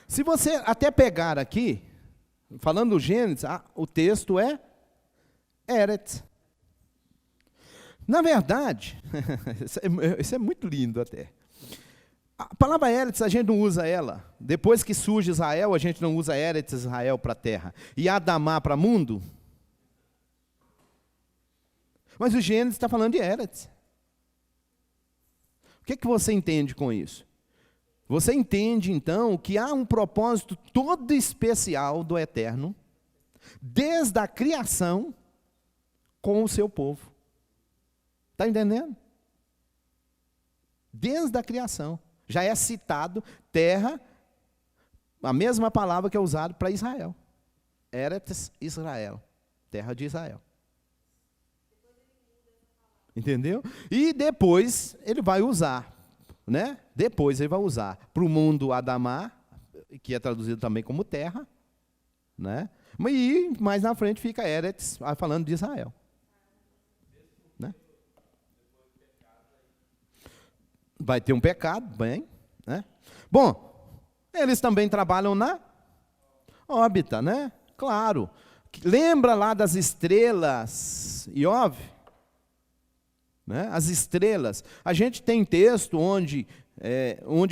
Se você até pegar aqui, falando do Gênesis, o texto é Eretz. Na verdade, isso é muito lindo até. A palavra Eretz, a gente não usa ela. Depois que surge Israel, a gente não usa Eretz Israel para terra. E Adamá para mundo. Mas o Gênesis está falando de Eretz. O que você entende com isso? Você entende, então, que há um propósito todo especial do Eterno, desde a criação, com o seu povo. Está entendendo? Desde a criação. Já é citado terra, a mesma palavra que é usada para Israel. Eretz Israel, terra de Israel. Entendeu? E depois ele vai usar, né? Depois ele vai usar para o mundo Adamá, que é traduzido também como terra, né? E mais na frente fica Eretz, falando de Israel. Né? Vai ter um pecado, bem, né? Bom, eles também trabalham na órbita, né? Claro. Lembra lá das estrelas, Iov? Né? As estrelas. A gente tem texto onde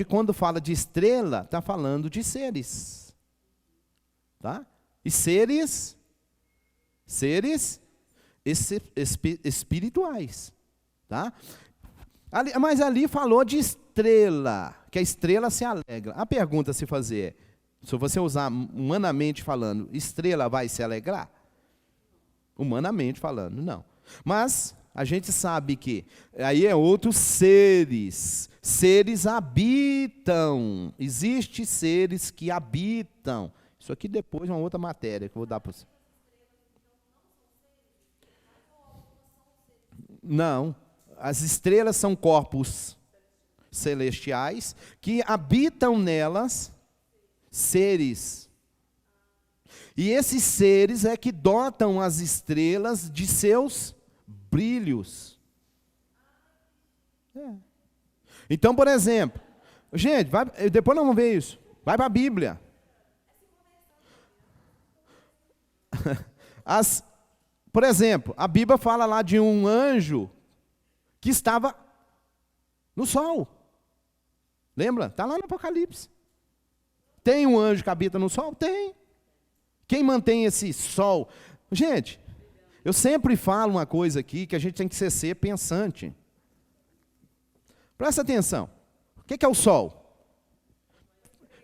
quando fala de estrela, está falando de seres. Tá? E seres espirituais. Tá? Mas ali falou de estrela, que a estrela se alegra. A pergunta a se fazer é, se você usar humanamente falando, estrela vai se alegrar? Humanamente falando, não. Mas a gente sabe que aí é outros seres. Seres habitam. Existem seres que habitam. Isso aqui depois é uma outra matéria que eu vou dar para você. Não. As estrelas são corpos celestiais que habitam nelas seres. E esses seres é que dotam as estrelas de seus brilhos. Então, por exemplo, gente, depois nós vamos ver isso. Vai para a Bíblia. Por exemplo, a Bíblia fala lá de um anjo que estava no sol. Lembra? Está lá no Apocalipse. Tem um anjo que habita no sol? Tem. Quem mantém esse sol? Gente, eu sempre falo uma coisa aqui, que a gente tem que ser pensante. Presta atenção. O que é o sol?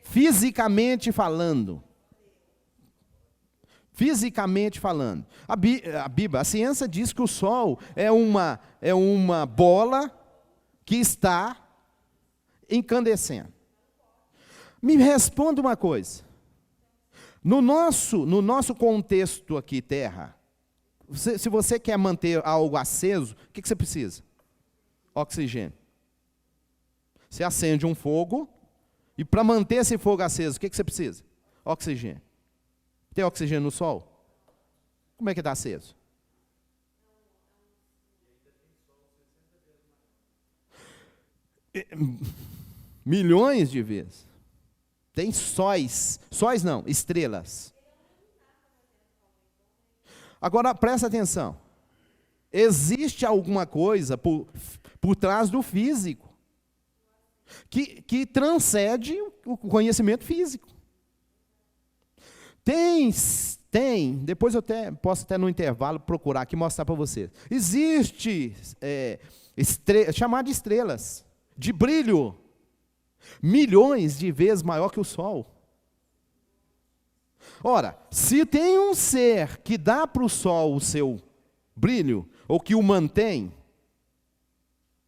Fisicamente falando. Fisicamente falando. A Bíblia, a ciência diz que o sol é uma bola que está incandescendo. Me responda uma coisa. No nosso contexto aqui, Terra, se você quer manter algo aceso, o que você precisa? Oxigênio. Você acende um fogo, e para manter esse fogo aceso, o que você precisa? Oxigênio. Tem oxigênio no sol? Como é que está aceso? Milhões de vezes. Tem sóis não, estrelas. Agora, presta atenção. Existe alguma coisa por trás do físico que transcende o conhecimento físico. Depois eu posso até no intervalo procurar aqui e mostrar para vocês. Existe chamar de estrelas, de brilho, milhões de vezes maior que o Sol. Ora, se tem um ser que dá para o Sol o seu brilho, ou que o mantém,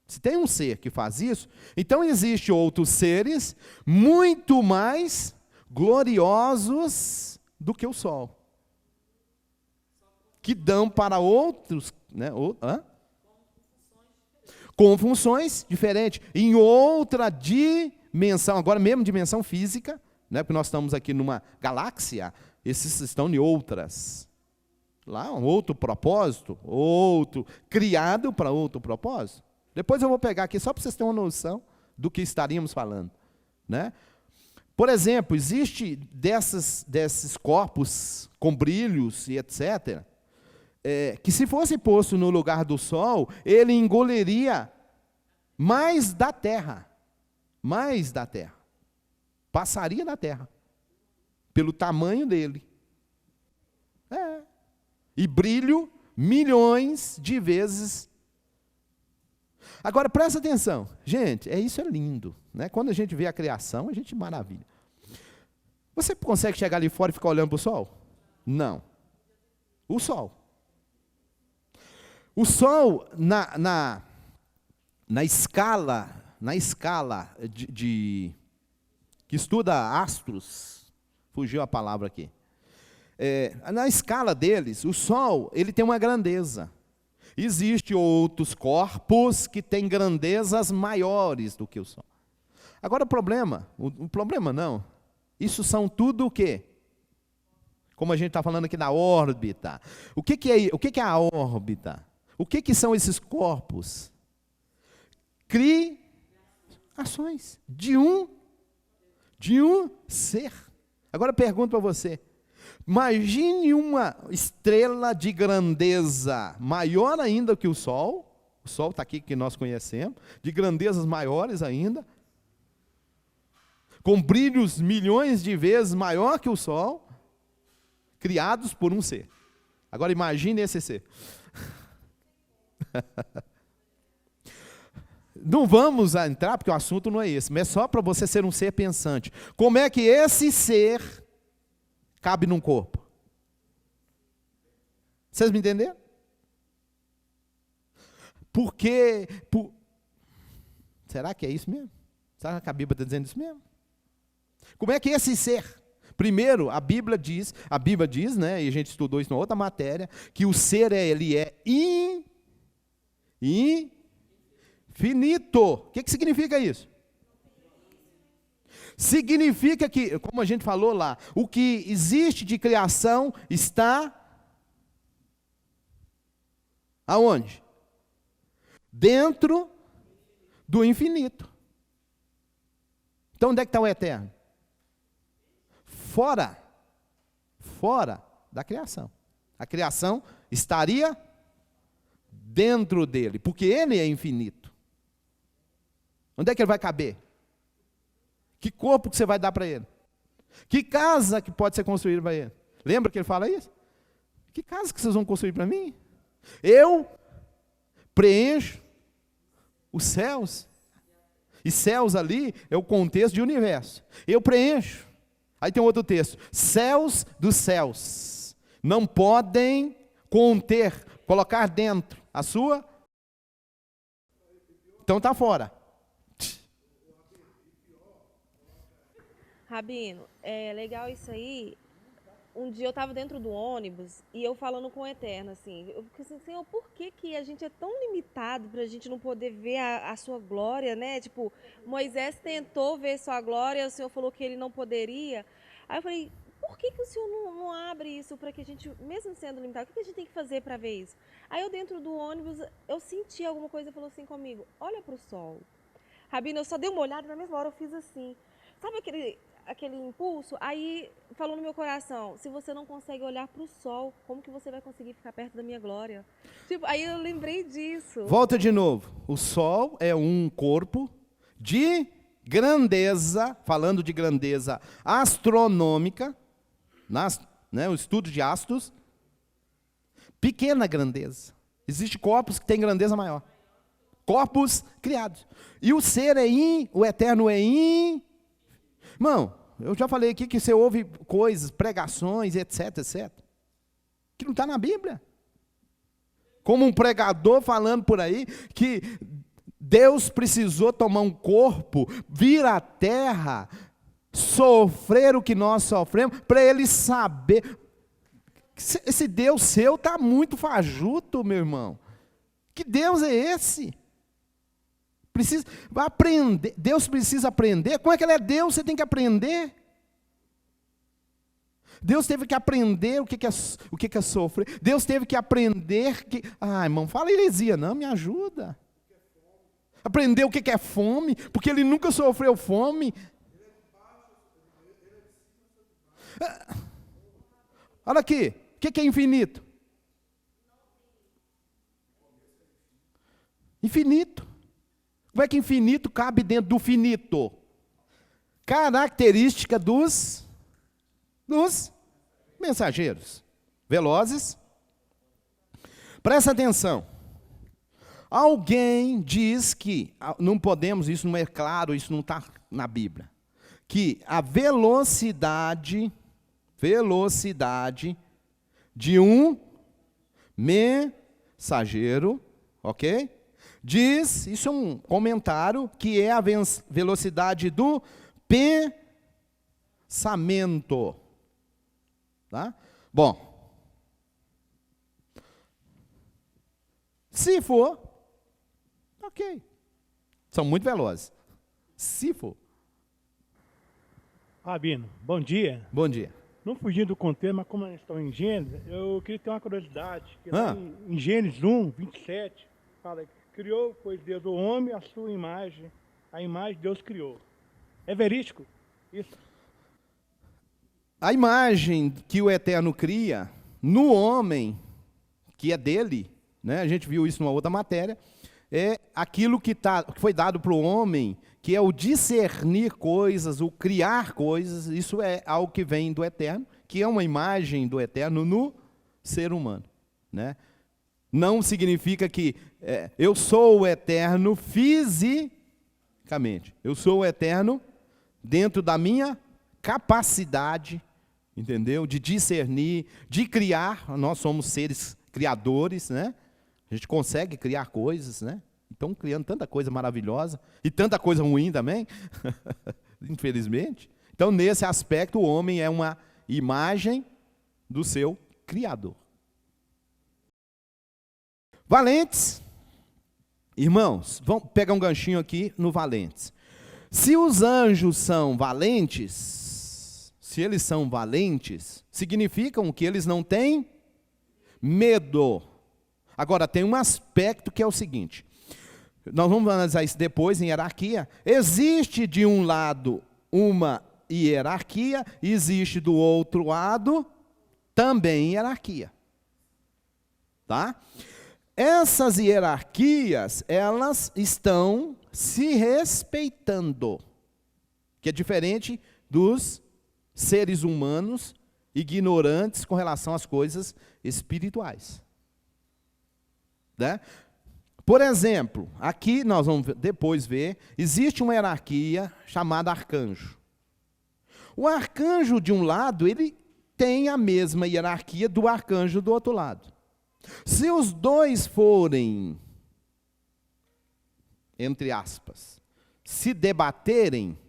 Se tem um ser que faz isso, então existem outros seres muito mais gloriosos do que o Sol, que dão para outros, né, com funções diferentes, em outra dimensão, agora mesmo dimensão física, né, porque nós estamos aqui numa galáxia, esses estão em outras. Lá um outro propósito, outro, criado para outro propósito. Depois eu vou pegar aqui só para vocês terem uma noção do que estaríamos falando, né? Por exemplo, existe desses corpos com brilhos e etc., que se fosse posto no lugar do Sol, ele engoliria mais da Terra, passaria da Terra, pelo tamanho dele. E brilho milhões de vezes. Agora, presta atenção. Gente, isso é lindo, né? Quando a gente vê a criação, a gente maravilha. Você consegue chegar ali fora e ficar olhando para o Sol? Não. O Sol. O Sol, na escala que estuda astros, fugiu a palavra aqui. Na escala deles, o Sol ele tem uma grandeza. Existem outros corpos que têm grandezas maiores do que o Sol. Agora o problema não, isso são tudo o quê? Como a gente está falando aqui da órbita. O que é a órbita? O que são esses corpos? Criações de um ser. Agora eu pergunto para você. Imagine uma estrela de grandeza maior ainda que o Sol está aqui que nós conhecemos, de grandezas maiores ainda, com brilhos milhões de vezes maior que o Sol, criados por um ser. Agora imagine esse ser. Não vamos entrar, porque o assunto não é esse, mas é só para você ser um ser pensante. Como é que esse ser cabe num corpo? Vocês me entenderam? Será que é isso mesmo? Será que a Bíblia está dizendo isso mesmo? Como é que esse ser? Primeiro, a Bíblia diz, né, e a gente estudou isso em outra matéria, que o ser ele é infinito. O que significa isso? Significa que, como a gente falou lá, o que existe de criação está aonde? Dentro do infinito. Então onde é que está o eterno? Fora da criação. A criação estaria dentro dele, porque ele é infinito. Onde é que ele vai caber? Que corpo que você vai dar para ele? Que casa que pode ser construída para ele? Lembra que ele fala isso? Que casa que vocês vão construir para mim? Eu preencho os céus. E céus ali é o contexto de universo. Eu preencho. Aí tem outro texto. Céus dos céus não podem conter, colocar dentro a sua. Então está fora. Rabino, é legal isso aí. Um dia eu estava dentro do ônibus e eu falando com o Eterno, assim, eu fiquei assim, Senhor, por que a gente é tão limitado para a gente não poder ver a sua glória, né? Tipo, Moisés tentou ver sua glória, o Senhor falou que ele não poderia. Aí eu falei, por que o Senhor não abre isso para que a gente, mesmo sendo limitado, o que a gente tem que fazer para ver isso? Aí eu dentro do ônibus, eu senti alguma coisa e falou assim comigo, olha para o sol. Rabino, eu só dei uma olhada e na mesma hora eu fiz assim. Sabe aquele impulso? Aí falou no meu coração, se você não consegue olhar para o sol, como que você vai conseguir ficar perto da minha glória? Tipo, aí eu lembrei disso. Volta de novo. O sol é um corpo de grandeza, falando de grandeza astronômica, o estudo de astros, pequena grandeza. Existem corpos que têm grandeza maior. Corpos criados. E o ser o eterno é Irmão, eu já falei aqui que você ouve coisas, pregações, etc, que não está na Bíblia. Como um pregador falando por aí que Deus precisou tomar um corpo, vir à terra, sofrer o que nós sofremos, para Ele saber. Esse Deus seu está muito fajuto, meu irmão. Que Deus é esse? Precisa aprender. Deus precisa aprender. Como é que Ele é Deus? Você tem que aprender. Deus teve que aprender o que é sofrer. Deus teve que aprender que... Ah, irmão, fala heresia, não, me ajuda. Aprender o que é fome, porque Ele nunca sofreu fome. Olha aqui, o que é infinito? Infinito. Como é que infinito cabe dentro do finito? Característica dos mensageiros. Velozes. Presta atenção. Alguém diz que, não podemos, isso não é claro, isso não está na Bíblia, que a velocidade de um mensageiro, ok? Diz, isso é um comentário, que é a velocidade do pensamento. Tá? Bom, se for, ok. São muito velozes. Se for. Rabino, bom dia. Bom dia. Não fugindo do contexto, mas como nós estamos em Gênesis, eu queria ter uma curiosidade. Que lá em Gênesis 1, 27, fala que criou, pois Deus, o homem, a sua imagem, a imagem Deus criou. É verídico isso? A imagem que o Eterno cria no homem, que é dele, né? A gente viu isso numa outra matéria, é aquilo que foi dado para o homem, que é o discernir coisas, o criar coisas. Isso é algo que vem do Eterno, que é uma imagem do Eterno no ser humano, né? Não significa que eu sou o Eterno fisicamente. Eu sou o Eterno dentro da minha capacidade, entendeu? De discernir, de criar. Nós somos seres criadores, né? A gente consegue criar coisas, né? Então, criando tanta coisa maravilhosa e tanta coisa ruim também, infelizmente. Então, nesse aspecto, o homem é uma imagem do seu Criador. Valentes, irmãos, vamos pegar um ganchinho aqui no valentes. Se os anjos são valentes, se eles são valentes, significam que eles não têm medo. Agora, tem um aspecto que é o seguinte, nós vamos analisar isso depois em hierarquia. Existe de um lado uma hierarquia, existe do outro lado também hierarquia. Tá? Essas hierarquias, elas estão se respeitando, que é diferente dos seres humanos ignorantes com relação às coisas espirituais. Né? Por exemplo, aqui nós vamos depois ver, existe uma hierarquia chamada arcanjo. O arcanjo de um lado, ele tem a mesma hierarquia do arcanjo do outro lado. Se os dois forem, entre aspas, se debaterem,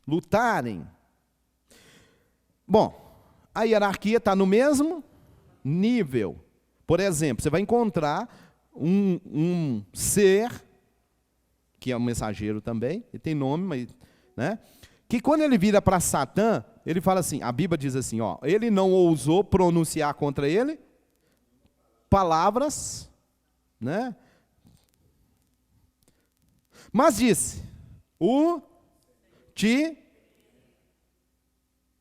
lutarem, bom, a hierarquia está no mesmo nível. Por exemplo, você vai encontrar um ser, que é um mensageiro também, ele tem nome, mas, né, que quando ele vira para Satã, ele fala assim, a Bíblia diz assim, ó, ele não ousou pronunciar contra ele palavras, né? Mas disse,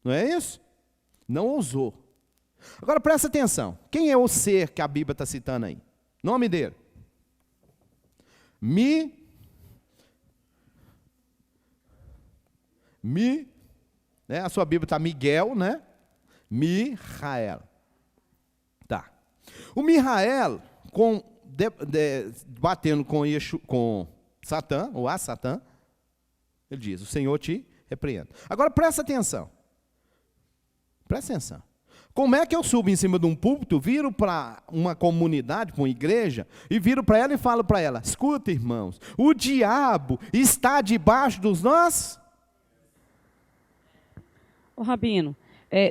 não é isso? Não ousou. Agora presta atenção, quem é o ser que a Bíblia está citando aí? Nome dele? Né? A sua Bíblia está Miguel, né? Mihael. Tá. O Mihael, batendo com Satã, ou a Satã, ele diz, o Senhor te repreenda. Agora presta atenção. Presta atenção. Como é que eu subo em cima de um púlpito, viro para uma comunidade, para uma igreja, e viro para ela e falo para ela, escuta, irmãos, o diabo está debaixo dos nós? Ô, Rabino,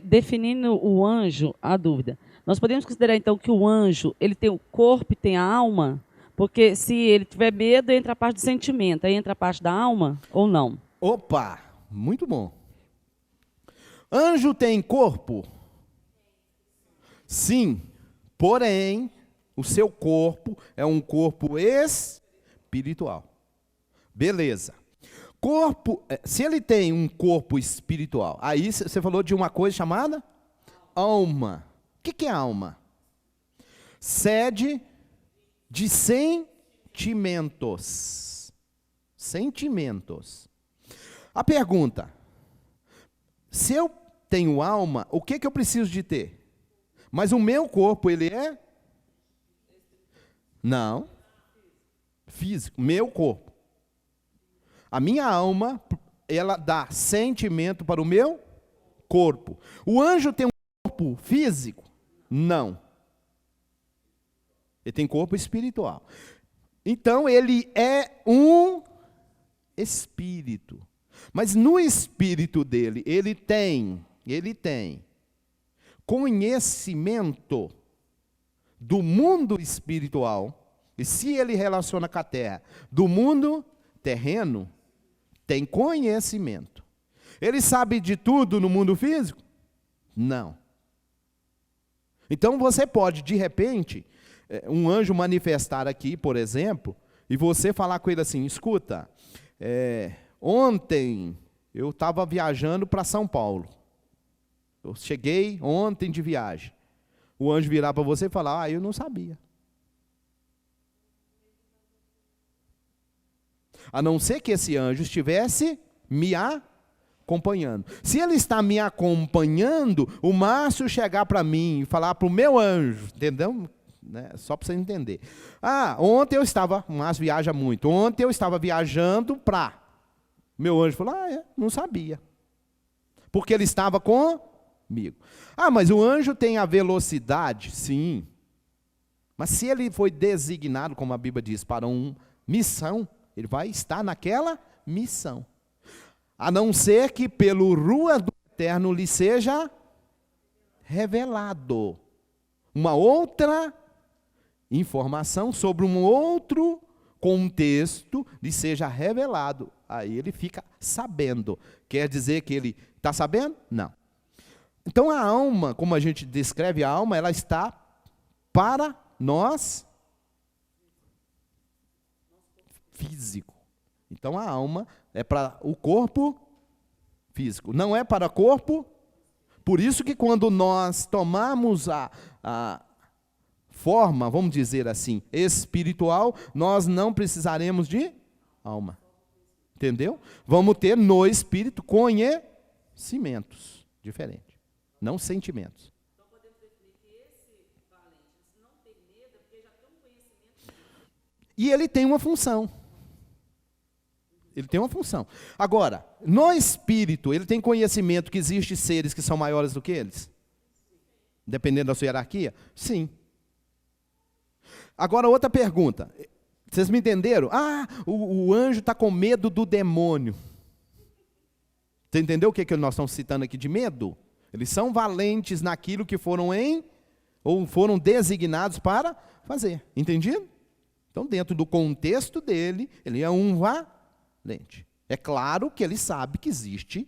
definindo o anjo, a dúvida. Nós podemos considerar, então, que o anjo, ele tem o corpo e tem a alma? Porque se ele tiver medo, entra a parte do sentimento, aí entra a parte da alma ou não? Opa, muito bom. Anjo tem corpo? Sim, porém, o seu corpo é um corpo espiritual. Beleza. Corpo, se ele tem um corpo espiritual, aí você falou de uma coisa chamada alma. O que é alma? Sede de sentimentos. Sentimentos. A pergunta, se eu tenho alma, o que eu preciso de ter? Mas o meu corpo, ele é? Não. Físico, meu corpo. A minha alma, ela dá sentimento para o meu corpo. O anjo tem um corpo físico? Não. Ele tem corpo espiritual. Então, ele é um espírito. Mas no espírito dele, ele tem conhecimento do mundo espiritual, e se ele relaciona com a terra, do mundo terreno, tem conhecimento. Ele sabe de tudo no mundo físico? Não. Então você pode, de repente, um anjo manifestar aqui, por exemplo, e você falar com ele assim, escuta, ontem eu estava viajando para São Paulo. Eu cheguei ontem de viagem. O anjo virar para você e falar, eu não sabia. A não ser que esse anjo estivesse me acompanhando. Se ele está me acompanhando, o Márcio chegar para mim e falar para o meu anjo, entendeu? Só para você entender. Ontem eu estava, o Márcio viaja muito, ontem eu estava viajando para... Meu anjo falou, não sabia. Porque ele estava comigo. Mas o anjo tem a velocidade? Sim. Mas se ele foi designado, como a Bíblia diz, para uma missão, ele vai estar naquela missão. A não ser que pelo Rua do Eterno lhe seja revelado uma outra informação sobre um outro contexto lhe seja revelado. Aí ele fica sabendo. Quer dizer que ele está sabendo? Não. Então a alma, como a gente descreve a alma, ela está para nós físico. Então a alma é para o corpo físico, não é para o corpo. Por isso que quando nós tomamos a forma, vamos dizer assim, espiritual, nós não precisaremos de alma. Entendeu? Vamos ter no espírito conhecimentos diferentes. Não sentimentos. Então podemos definir que esse valente não tem medo, porque já tem um conhecimento. E ele tem uma função. Ele tem uma função. Agora, no espírito, ele tem conhecimento que existem seres que são maiores do que eles? Dependendo da sua hierarquia? Sim. Agora, outra pergunta. Vocês me entenderam? O anjo está com medo do demônio. Você entendeu o que nós estamos citando aqui de medo? Eles são valentes naquilo que foram foram designados para fazer. Entendido? Então, dentro do contexto dele, ele é um valente. É claro que ele sabe que existe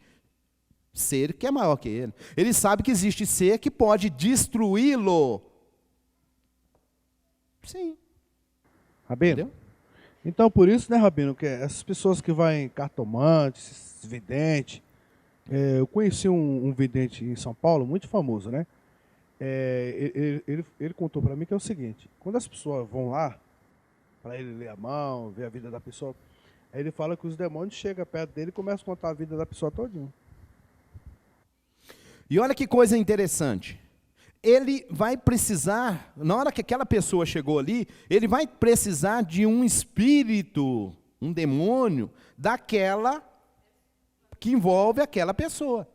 ser que é maior que ele. Ele sabe que existe ser que pode destruí-lo. Sim. Rabino? Entendeu? Então, por isso, né, Rabino, que essas pessoas que vão em cartomante, vidente, eu conheci um vidente em São Paulo, muito famoso, né? Ele contou para mim que é o seguinte, quando as pessoas vão lá, para ele ler a mão, ver a vida da pessoa, aí ele fala que os demônios chegam perto dele e começam a contar a vida da pessoa todinha. E olha que coisa interessante. Ele vai precisar, na hora que aquela pessoa chegou ali, ele vai precisar de um espírito, um demônio, daquela que envolve aquela pessoa.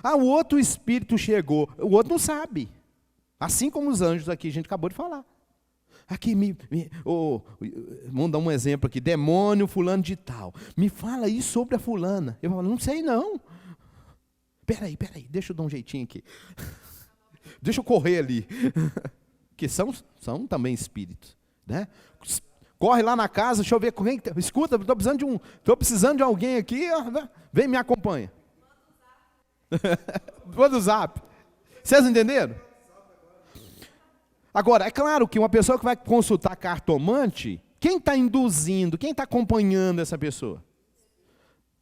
Ah, o outro espírito chegou. O outro não sabe. Assim como os anjos aqui, a gente acabou de falar. Aqui, vamos dar um exemplo aqui. Demônio fulano de tal. Me fala aí sobre a fulana. Eu falo, não sei não. Peraí, deixa eu dar um jeitinho aqui. Deixa eu correr ali. Que são também espíritos. Né? Corre lá na casa, deixa eu ver. Escuta, estou precisando de alguém aqui. Vem, me acompanha. Manda o zap. Vocês entenderam? Agora, é claro que uma pessoa que vai consultar cartomante, quem está induzindo, quem está acompanhando essa pessoa?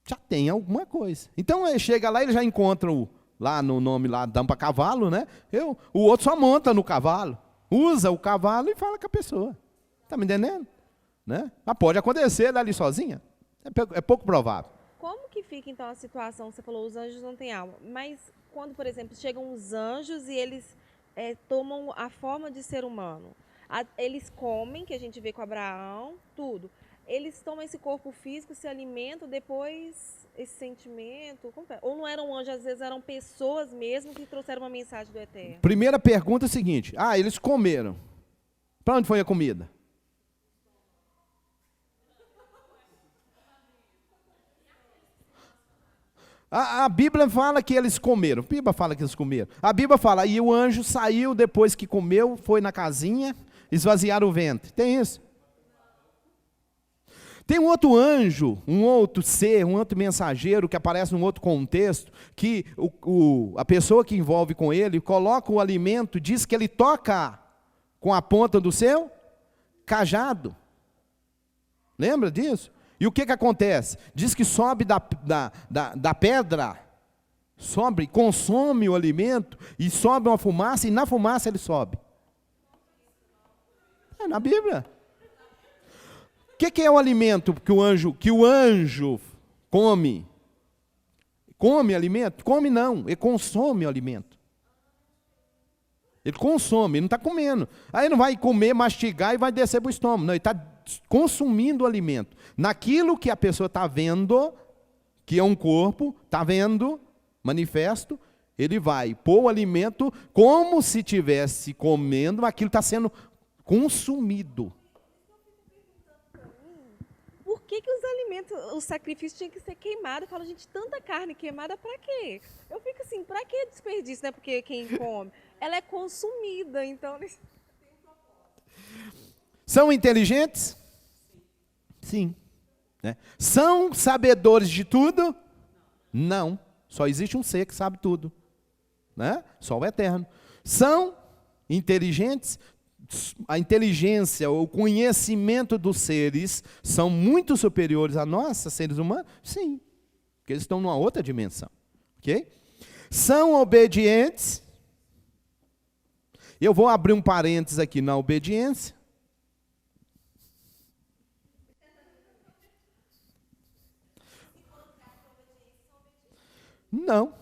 Já tem alguma coisa. Então, ele chega lá, ele já encontra lá no nome, lá, dampa cavalo, né? O outro só monta no cavalo, usa o cavalo e fala com a pessoa. Está me entendendo? Né? Mas pode acontecer ela ali sozinha. É pouco provável. Como que fica, então, a situação? Você falou, os anjos não têm alma. Mas quando, por exemplo, chegam os anjos e eles tomam a forma de ser humano. Eles comem, que a gente vê com Abraão, tudo. Eles tomam esse corpo físico, se alimentam, depois esse sentimento. Ou não eram anjos, às vezes eram pessoas mesmo que trouxeram uma mensagem do Eterno. Primeira pergunta é a seguinte. Eles comeram. Para onde foi a comida? A Bíblia fala que eles comeram. A Bíblia fala que eles comeram. A Bíblia fala, e o anjo saiu depois que comeu, foi na casinha, esvaziar o ventre. Tem isso? Tem um outro anjo, um outro ser, um outro mensageiro que aparece num outro contexto, que a pessoa que envolve com ele, coloca o alimento, diz que ele toca com a ponta do seu cajado. Lembra disso? E o que acontece? Diz que sobe da pedra, consome o alimento, e sobe uma fumaça, e na fumaça ele sobe. É na Bíblia. O que é o alimento que o anjo come? Come alimento? Come não, ele consome o alimento. Ele consome, ele não está comendo. Aí não vai comer, mastigar e vai descer para o estômago. Não, ele está consumindo o alimento. Naquilo que a pessoa está vendo, que é um corpo, está vendo, manifesto, ele vai pôr o alimento como se estivesse comendo, aquilo está sendo consumido. Por que os alimentos, os sacrifícios tinham que ser queimados? Eu falo, gente, tanta carne queimada, para quê? Eu fico assim, para que desperdício, né? Porque quem come, ela é consumida, então... São inteligentes? Sim. Né? São sabedores de tudo? Não. Só existe um ser que sabe tudo. Né? Só o Eterno. São inteligentes? A inteligência, o conhecimento dos seres são muito superiores a nós, seres humanos? Sim. Porque eles estão numa outra dimensão. Ok? São obedientes? Eu vou abrir um parênteses aqui na obediência. Não.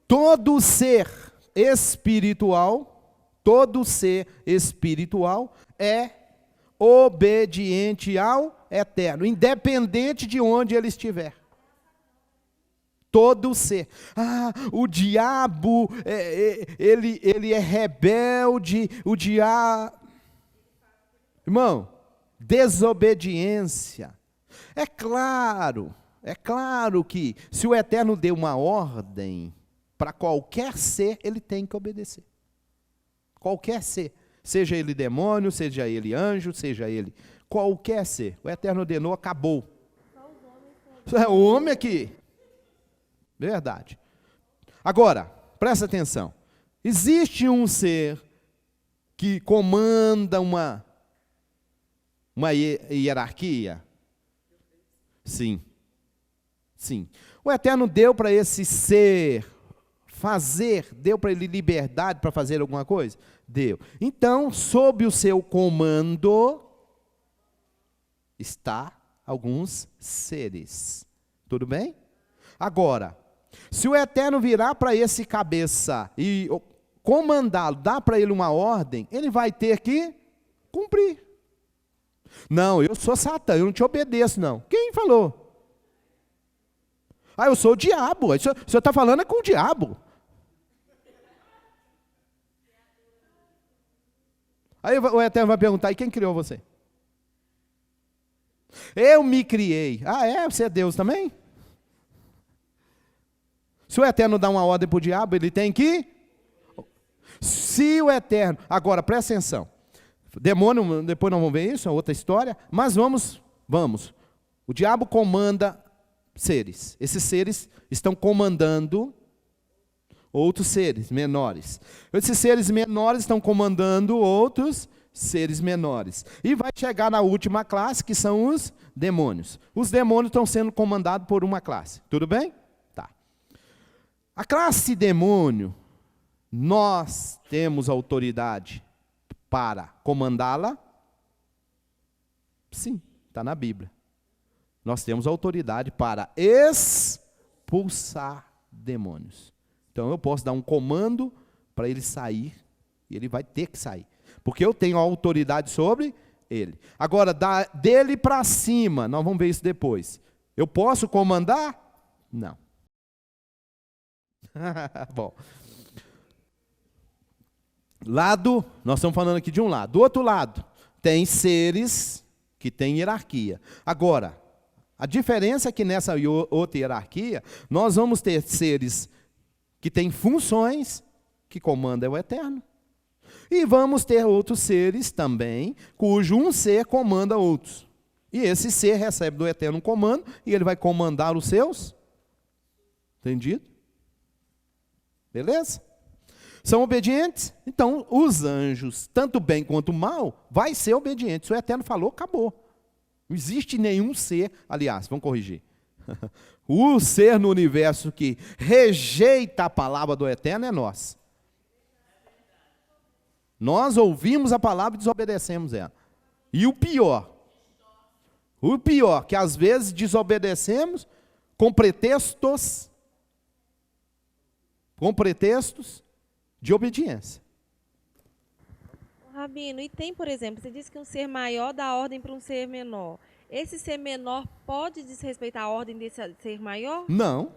Todo ser espiritual é obediente ao Eterno, independente de onde ele estiver. Todo ser. O diabo, ele é rebelde, o diabo... Irmão, desobediência. É claro que se o Eterno deu uma ordem para qualquer ser, ele tem que obedecer. Qualquer ser. Seja ele demônio, seja ele anjo, seja ele qualquer ser. O Eterno ordenou, acabou. O homem aqui. Verdade. Agora, presta atenção. Existe um ser que comanda uma hierarquia? Sim. O Eterno deu para esse ser deu para ele liberdade para fazer alguma coisa? Deu. Então, sob o seu comando, está alguns seres. Tudo bem? Agora, se o Eterno virar para esse cabeça e comandá-lo, dar para ele uma ordem, ele vai ter que cumprir. Não, eu sou Satã, eu não te obedeço não. Quem falou? Ah, eu sou o diabo. O senhor está falando é com o diabo. Aí o Eterno vai perguntar, e quem criou você? Eu me criei. Ah, é? Você é Deus também? Se o Eterno dá uma ordem para o diabo, ele tem que... Se o Eterno... Agora, presta atenção. Demônio, depois nós vamos ver isso, é outra história. Mas vamos. O diabo comanda seres. Esses seres estão comandando outros seres menores. Esses seres menores estão comandando outros seres menores. E vai chegar na última classe, que são os demônios. Os demônios estão sendo comandados por uma classe. Tudo bem? Tá. A classe demônio, nós temos autoridade para comandá-la? Sim, está na Bíblia. Nós temos autoridade para expulsar demônios. Então eu posso dar um comando para ele sair, e ele vai ter que sair. Porque eu tenho autoridade sobre ele. Agora, dele para cima, nós vamos ver isso depois. Eu posso comandar? Não. Bom. Lado, nós estamos falando aqui de um lado. Do outro lado, tem seres que têm hierarquia. Agora, a diferença é que nessa outra hierarquia, nós vamos ter seres que têm funções, que comanda o Eterno. E vamos ter outros seres também, cujo um ser comanda outros. E esse ser recebe do Eterno um comando, e ele vai comandar os seus. Entendido? Beleza? São obedientes? Então, os anjos, tanto bem quanto mal, vai ser obediente. Se o Eterno falou, acabou. Não existe nenhum ser, aliás, vamos corrigir. O ser no universo que rejeita a palavra do Eterno é nós. Nós ouvimos a palavra e desobedecemos ela. E o pior, que às vezes desobedecemos com pretextos de obediência. Rabino, e tem, por exemplo, você disse que um ser maior dá ordem para um ser menor. Esse ser menor pode desrespeitar a ordem desse ser maior? Não.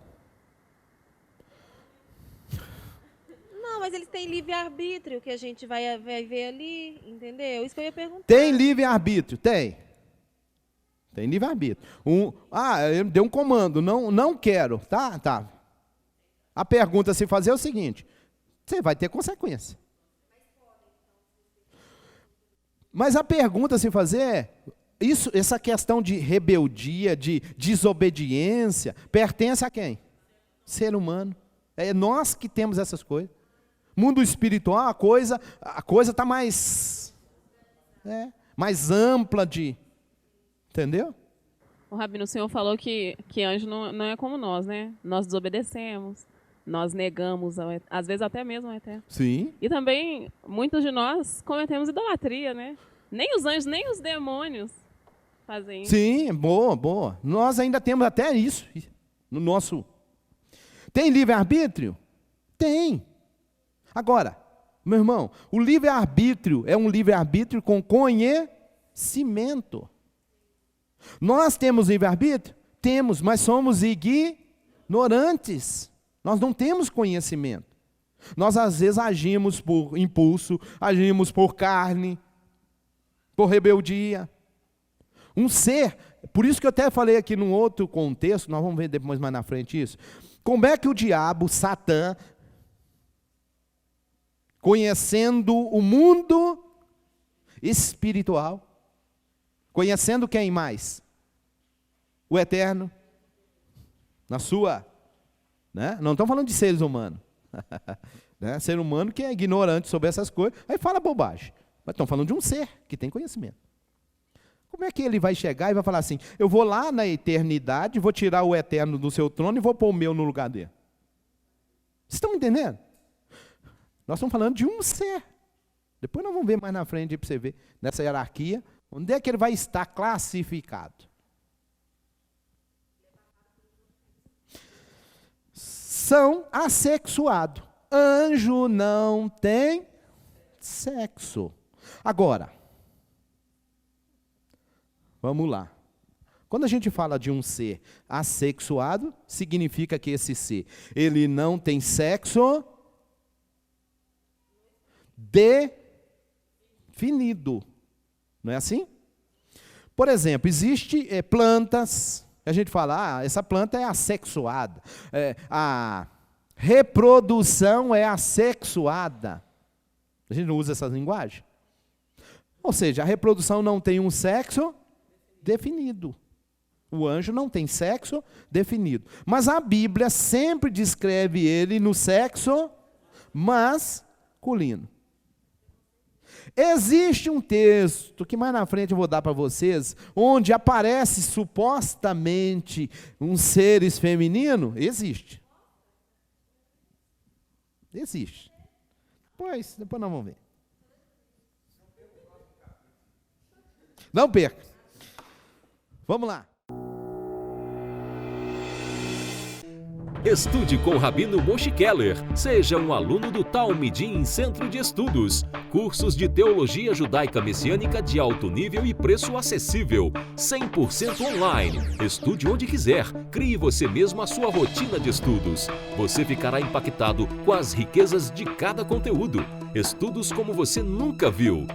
Não, mas eles têm livre-arbítrio, que a gente vai ver ali, entendeu? Isso que eu ia perguntar. Tem livre-arbítrio? Tem. Tem livre-arbítrio. Ele deu um comando, não quero. Tá. A pergunta a se fazer é o seguinte, você vai ter consequência. Mas a pergunta a se fazer é, essa questão de rebeldia, de desobediência, pertence a quem? Ser humano. É nós que temos essas coisas. Mundo espiritual, a coisa está mais ampla entendeu? O Rabino, o senhor falou que anjo não é como nós, né? Nós desobedecemos, nós negamos, às vezes até mesmo o Eterno. Sim. E também, muitos de nós cometemos idolatria, né? Nem os anjos, nem os demônios fazem isso. Sim, boa. Nós ainda temos até isso no nosso... Tem livre-arbítrio? Tem. Agora, meu irmão, o livre-arbítrio é um livre-arbítrio com conhecimento. Nós temos livre-arbítrio? Temos, mas somos ignorantes. Nós não temos conhecimento. Nós, às vezes, agimos por impulso, agimos por carne, por rebeldia. Um ser, por isso que eu até falei aqui num outro contexto, nós vamos ver depois mais na frente isso. Como é que o diabo, Satã, conhecendo o mundo espiritual, conhecendo quem mais? O Eterno, na sua... Né? Não estamos falando de seres humanos. Né? Ser humano que é ignorante sobre essas coisas, aí fala bobagem. Mas estamos falando de um ser que tem conhecimento. Como é que ele vai chegar e vai falar assim, eu vou lá na eternidade, vou tirar o Eterno do seu trono e vou pôr o meu no lugar dele? Vocês estão me entendendo? Nós estamos falando de um ser. Depois nós vamos ver mais na frente para você ver, nessa hierarquia, onde é que ele vai estar classificado. São assexuados. Anjo não tem sexo. Agora, vamos lá. Quando a gente fala de um ser assexuado, significa que esse ser, ele não tem sexo definido. Não é assim? Por exemplo, existem plantas, a gente fala, essa planta é assexuada. A reprodução é assexuada. A gente não usa essa linguagem? Ou seja, a reprodução não tem um sexo definido. O anjo não tem sexo definido. Mas a Bíblia sempre descreve ele no sexo masculino. Existe um texto, que mais na frente eu vou dar para vocês, onde aparece supostamente uns seres femininos? Existe. Existe. Depois nós vamos ver. Não perca. Vamos lá. Estude com o Rabino Moshe Keller. Seja um aluno do Talmidim Centro de Estudos. Cursos de Teologia Judaica Messiânica de alto nível e preço acessível. 100% online. Estude onde quiser. Crie você mesmo a sua rotina de estudos. Você ficará impactado com as riquezas de cada conteúdo. Estudos como você nunca viu.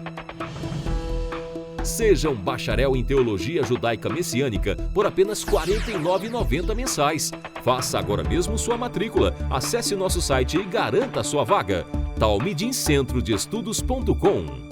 Seja um bacharel em Teologia Judaica Messiânica por apenas R$ 49,90 mensais. Faça agora mesmo sua matrícula. Acesse nosso site e garanta a sua vaga. talmidimcentrodeestudos.com